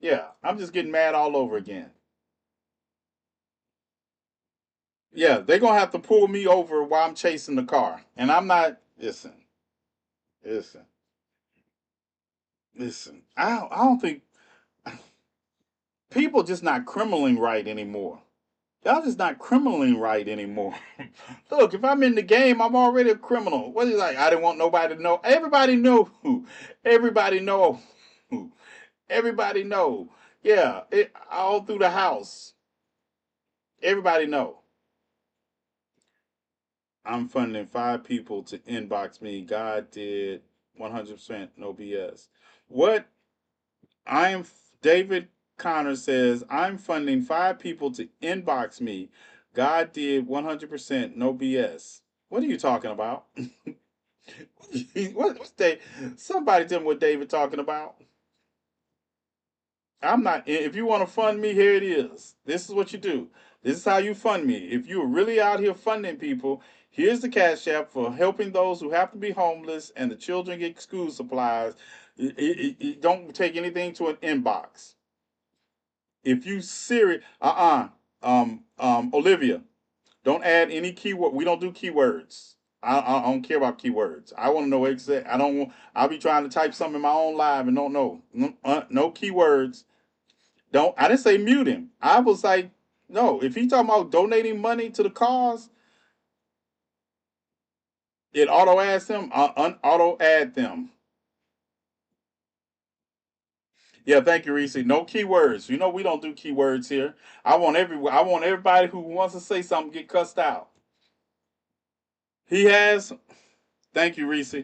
[SPEAKER 1] Yeah, I'm just getting mad all over again. Yeah, they're gonna have to pull me over while I'm chasing the car. And I'm not listen, listen. I don't think people just not criminaling right anymore. Y'all just not criminaling right anymore. Look, if I'm in the game, I'm already a criminal. What is like? I didn't want nobody to know. Everybody know who. Everybody know who. Everybody know. Yeah, all through the house. Everybody know. I'm funding 5 people to inbox me. God did 100% no BS. What I'm David Connor says I'm funding 5 people to inbox me. God did 100% no BS. What are you talking about? What's Dave? Somebody tell me what David talking about. I'm not. If you want to fund me, here it is. This is what you do. This is how you fund me. If you're really out here funding people, here's the cash app for helping those who have to be homeless and the children get school supplies. Don't take anything to an inbox. If you serious, Olivia, don't add any keyword. We don't do keywords. I don't care about keywords. I want to know exact. I don't. I'll be trying to type something in my own live and don't know. No keywords. Don't. I didn't say mute him. I was like, no. If he talking about donating money to the cause, it auto adds them. Auto add them. Yeah, thank you, Reese. No keywords. You know we don't do keywords here. I want everybody who wants to say something get cussed out. He has. Thank you, Reese.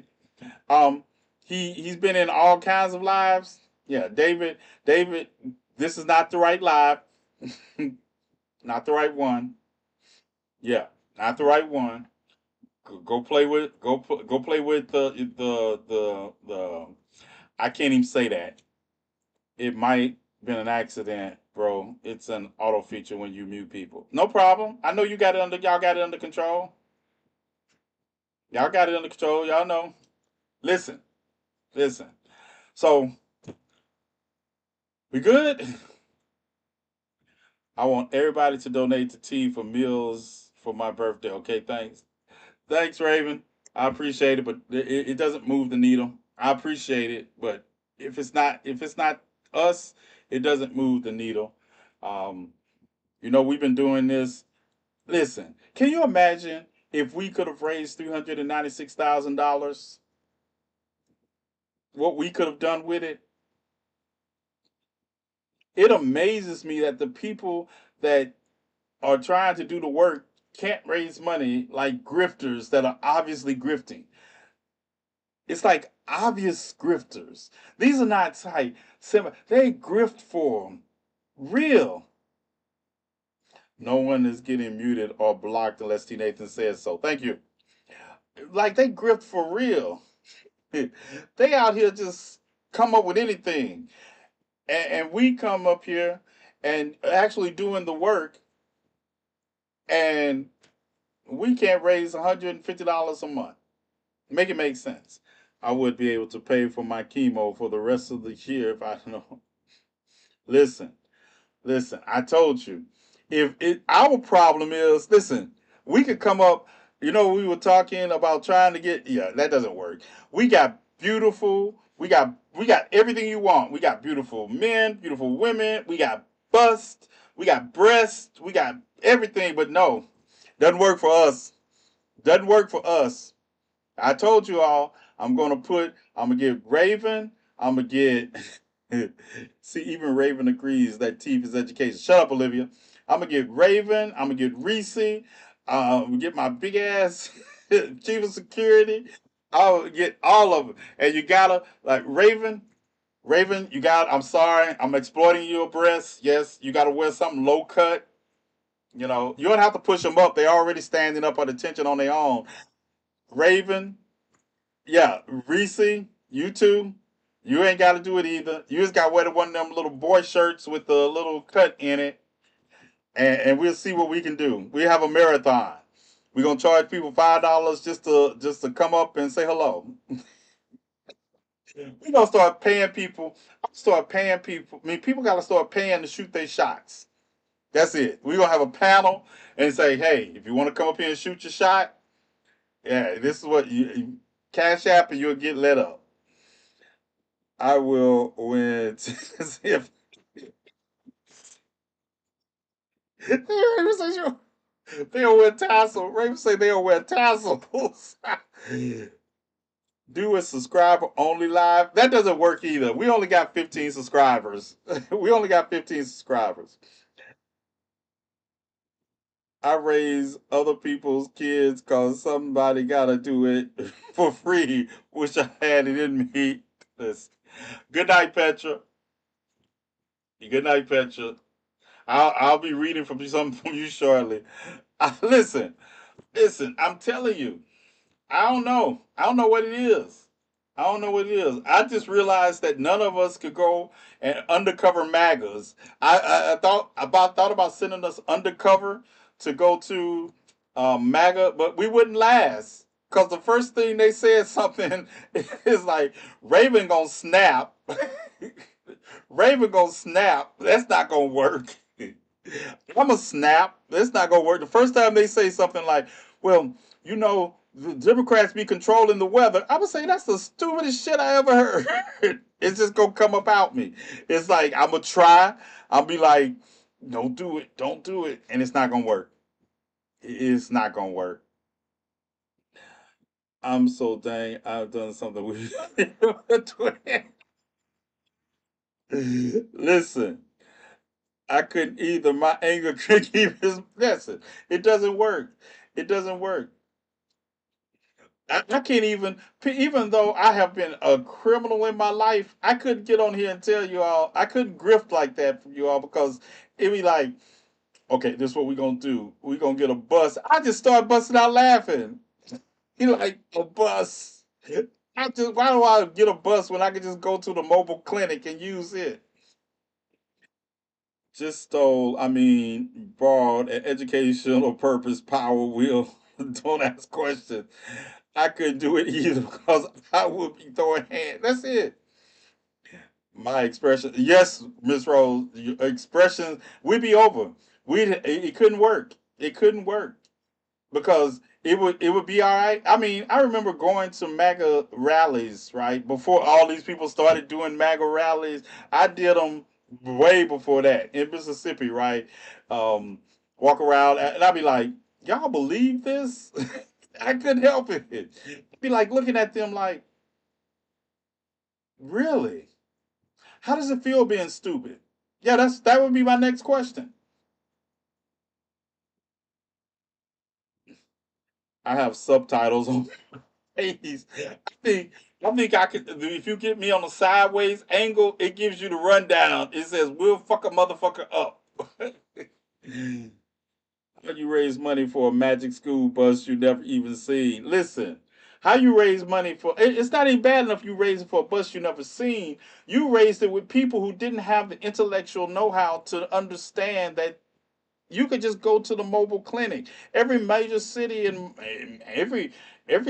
[SPEAKER 1] Um, he's been in all kinds of lives. Yeah, David, this is not the right live. Not the right one. Yeah, not the right one. Go play with go play with the. I can't even say that. It might been an accident, bro. It's an auto feature when you mute people. No problem. I know you got it under. Y'all got it under control. Y'all got it under control. Y'all know. Listen, listen. So we good? I want everybody to donate to T for meals for my birthday. Okay, thanks. Thanks, Raven. I appreciate it, but it doesn't move the needle. I appreciate it, but if it's not us, it doesn't move the needle. Um, we've been doing this. Listen, can you imagine if we could have raised $396,000? What we could have done with it? It amazes me that the people that are trying to do the work can't raise money like grifters that are obviously grifting. It's like obvious grifters. These are not like they grift for real. No one is getting muted or blocked unless TNathan says so. Thank you. Like they grift for real. They out here just come up with anything. and we come up here and actually doing the work, and we can't raise $150 a month. Make it make sense. I would be able to pay for my chemo for the rest of the year if I don't know. Listen, listen. I told you, if it our problem is, listen, we could come up. You know, we were talking about trying to get. Yeah, that doesn't work. We got beautiful. We got everything you want. We got beautiful men, beautiful women. We got bust. We got breasts. We got everything. But no, doesn't work for us. Doesn't work for us. I told you all, I'm gonna get Raven, I'm gonna get, see, even Raven agrees that teeth is education. Shut up, Olivia. I'm gonna get Raven, I'm gonna get Reese, get my big ass chief of security. I'll get all of them. And you gotta, like, Raven, I'm sorry, I'm exploiting your breasts. Yes, you gotta wear something low cut. You don't have to push them up. They're already standing up at attention on their own. Raven, yeah, Reese, you too. You ain't got to do it either. You just got to wear one of them little boy shirts with the little cut in it, and we'll see what we can do. We have a marathon. We're gonna charge people $5 just to come up and say hello. We're gonna start paying people. Start paying people. I mean, people gotta start paying to shoot their shots. That's it. We're gonna have a panel and say, hey, if you want to come up here and shoot your shot, yeah, this is what you cash app and you'll get let up. I will win. If Raven says they'll wear tassel. Raven say they'll wear tassels. Do a subscriber only live. That doesn't work either. We only got 15 subscribers. We only got 15 subscribers. I raise other people's kids because somebody gotta do it for free. Wish I had it in me. Listen. Good night, Petra. Good night, Petra. I'll be reading from something from you shortly. Listen, listen. I'm telling you, I don't know. I don't know what it is. I don't know what it is. I just realized that none of us could go and undercover MAGAs. I thought about sending us undercover to go to MAGA, but we wouldn't last because the first thing they said something is like Raven gonna snap. Raven gonna snap. That's not gonna work. I'm a snap. That's not gonna work. The first time they say something like, "Well, the Democrats be controlling the weather," I would say that's the stupidest shit I ever heard. It's just gonna come about me. It's like I'm gonna try. I'll be like, "Don't do it. Don't do it," and it's not gonna work. It's not gonna work. I'm so dang. I've done something with Listen. I couldn't either. My anger couldn't keep his listen. It doesn't work. It doesn't work. I can't even though I have been a criminal in my life, I couldn't get on here and tell you all, I couldn't grift like that from you all because it'd be like, okay, this is what we're gonna do. We're gonna get a bus. I just start busting out laughing. You like a bus. Why do I get a bus when I can just go to the mobile clinic and use it? Just stole, I mean, borrowed an educational purpose power wheel. Don't ask questions. I couldn't do it either because I would be throwing hands. That's it. My expression, yes, Miss Rose, your expression, we'd be over. It couldn't work. It couldn't work because it would be all right. I mean, I remember going to MAGA rallies right before all these people started doing MAGA rallies. I did them way before that in Mississippi, right? Um, walk around and I'd be like, "Y'all believe this?" I couldn't help it. Be like looking at them like, "Really? How does it feel being stupid?" Yeah, that would be my next question. I have subtitles on face. I think I could. If you get me on a sideways angle, it gives you the rundown. It says, "We'll fuck a motherfucker up." How you raise money for a magic school bus you never even seen? Listen, How you raise money for it's not even bad enough you raise it for a bus you never seen. You raised it with people who didn't have the intellectual know-how to understand that you could just go to the mobile clinic. Every major city and every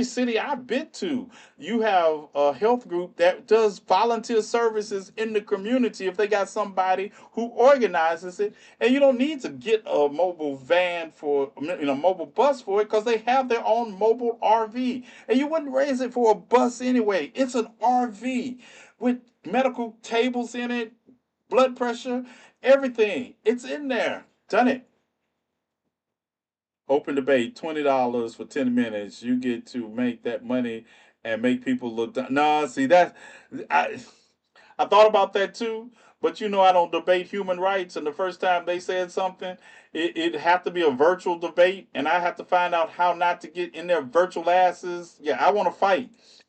[SPEAKER 1] city I've been to, you have a health group that does volunteer services in the community if they got somebody who organizes it. And you don't need to get a mobile van for, mobile bus for it, because they have their own mobile RV. And you wouldn't raise it for a bus anyway. It's an RV with medical tables in it, blood pressure, everything. It's in there. Done it. Open debate, $20 for 10 minutes. You get to make that money and make people look down. No, see that I I thought about that too, but I don't debate human rights. And the first time they said something, it have to be a virtual debate, and I have to find out how not to get in their virtual asses. Yeah, I want to fight.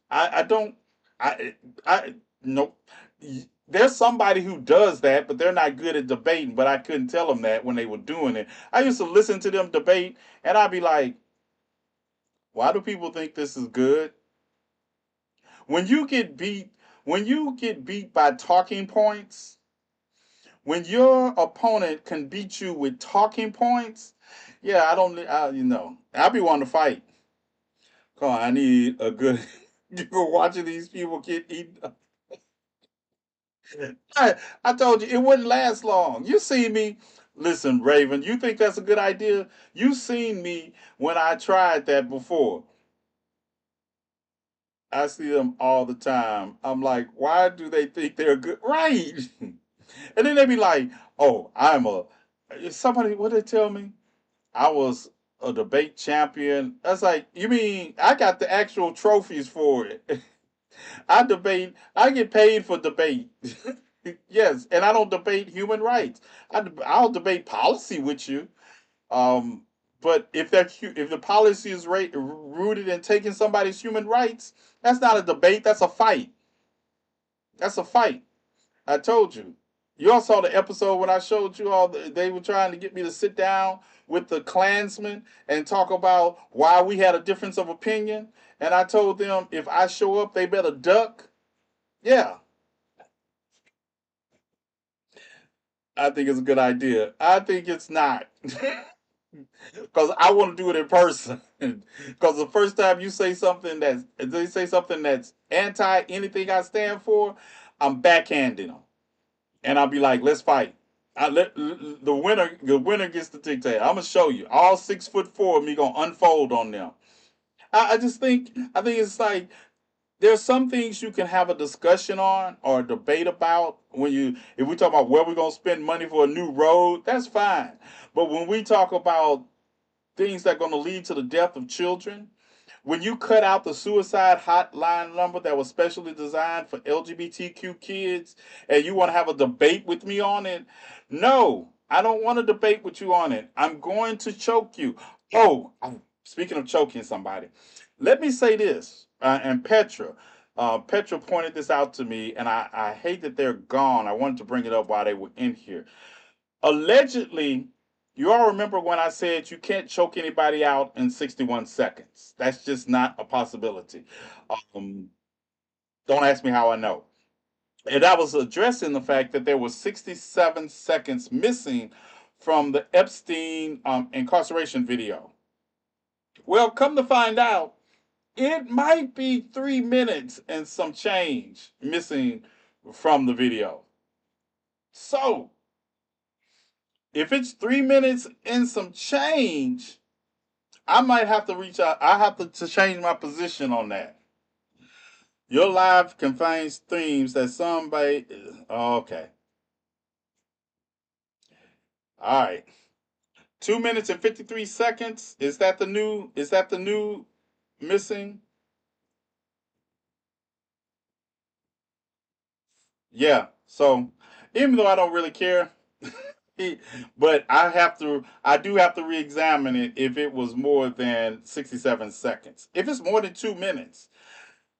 [SPEAKER 1] I don't. I nope. There's somebody who does that, but they're not good at debating. But I couldn't tell them that when they were doing it. I used to listen to them debate, and I'd be like, "Why do people think this is good?" When you get beat, when you get beat by talking points, when your opponent can beat you with talking points, yeah, I don't, I'll be wanting to fight. Come on, I need a good. You're watching these people get eaten. I, I told you it wouldn't last long. You see me. Listen, Raven, you think that's a good idea? You seen me when I tried that before. I see them all the time. I'm like, why do they think they're good? Right. And then they be like, oh, somebody, what they tell me? I was a debate champion. That's like, you mean I got the actual trophies for it? I get paid for debate. Yes, and I don't debate human rights. I'll debate policy with you. Um, but if the policy is rooted in taking somebody's human rights, that's not a debate. That's a fight. That's a fight. I told you. You all saw the episode when I showed you they were trying to get me to sit down with the Klansmen and talk about why we had a difference of opinion. And I told them if I show up, they better duck. Yeah, I think it's a good idea. I think it's not. Because I want to do it in person. Because the first time they say something that's anti anything I stand for, I'm backhanding them, and I'll be like, "Let's fight." The winner gets the dictate. I'm gonna show you. All 6'4" of me gonna unfold on them. I think it's like there's some things you can have a discussion on or a debate about if we talk about where we're gonna spend money for a new road, that's fine. But when we talk about things that are going to lead to the death of children, when you cut out the suicide hotline number that was specially designed for LGBTQ kids and you want to have a debate with me on it, no, I don't want to debate with you on it. I'm going to choke you. Oh, speaking of choking somebody, let me say this. And Petra pointed this out to me, and I hate that they're gone. I wanted to bring it up while they were in here. Allegedly, you all remember when I said you can't choke anybody out in 61 seconds. That's just not a possibility. Um, don't ask me how I know. And I was addressing the fact that there was 67 seconds missing from the Epstein incarceration video. Well, come to find out, it might be 3 minutes and some change missing from the video. So, if it's 3 minutes and some change, I might have to reach out. I have to change my position on that. Your life contains themes that somebody. Okay. All right. 2 minutes and 53 seconds. Is that the new? Is that the new missing? Yeah. So even though I don't really care, but I do have to re-examine it if it was more than 67 seconds. If it's more than 2 minutes,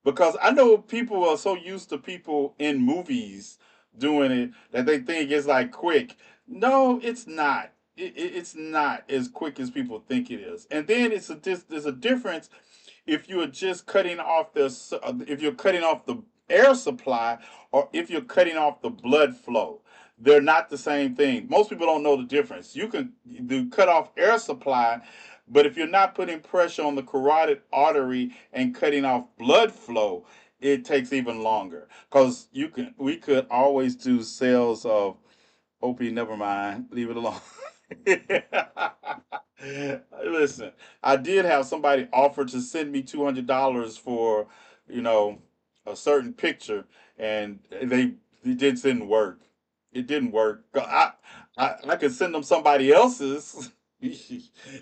[SPEAKER 1] because I know people are so used to people in movies doing it that they think it's like quick. No, it's not. It's not as quick as people think it is. And then there's a difference if you are just cutting off if you're cutting off the air supply, or if you're cutting off the blood flow. They're not the same thing. Most people don't know the difference. You can do cut off air supply, but if you're not putting pressure on the carotid artery and cutting off blood flow, it takes even longer. Because we could always do cells of OP, never mind. Leave it alone. Listen, I did have somebody offer to send me $200 for, you know, a certain picture, and it just didn't work. It didn't work. I could send them somebody else's,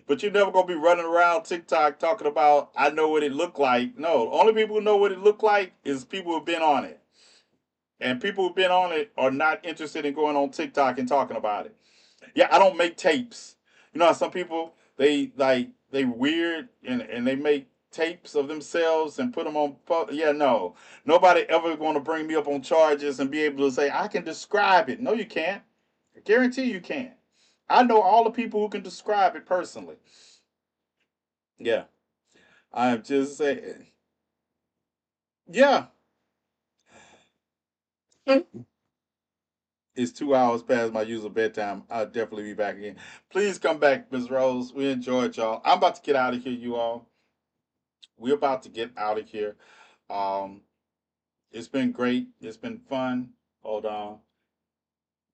[SPEAKER 1] but you're never gonna be running around TikTok talking about I know what it looked like. No, only people who know what it looked like is people who've been on it. And people who've been on it are not interested in going on TikTok and talking about it. Yeah, I don't make tapes. You know how some people they weird and they make tapes of themselves and put them on. Yeah, no, nobody ever going to bring me up on charges and be able to say I can describe it. No, you can't. I guarantee you can't. I know all the people who can describe it personally. Yeah, I'm just saying. Yeah, it's 2 hours past my usual bedtime. I'll definitely be back again. Please come back, Ms. Rose. We enjoyed y'all. I'm about to get out of here, you all. We're about to get out of here. Um, it's been great. It's been fun. Hold on.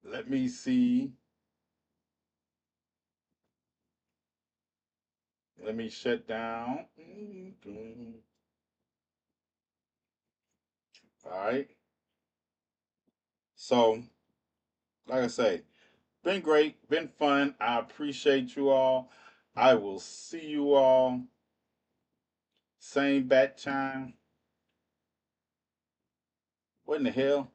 [SPEAKER 1] Let me see. Let me shut down. All right. So, like I say, been great. Been fun. I appreciate you all. I will see you all. Same bat time. What in the hell?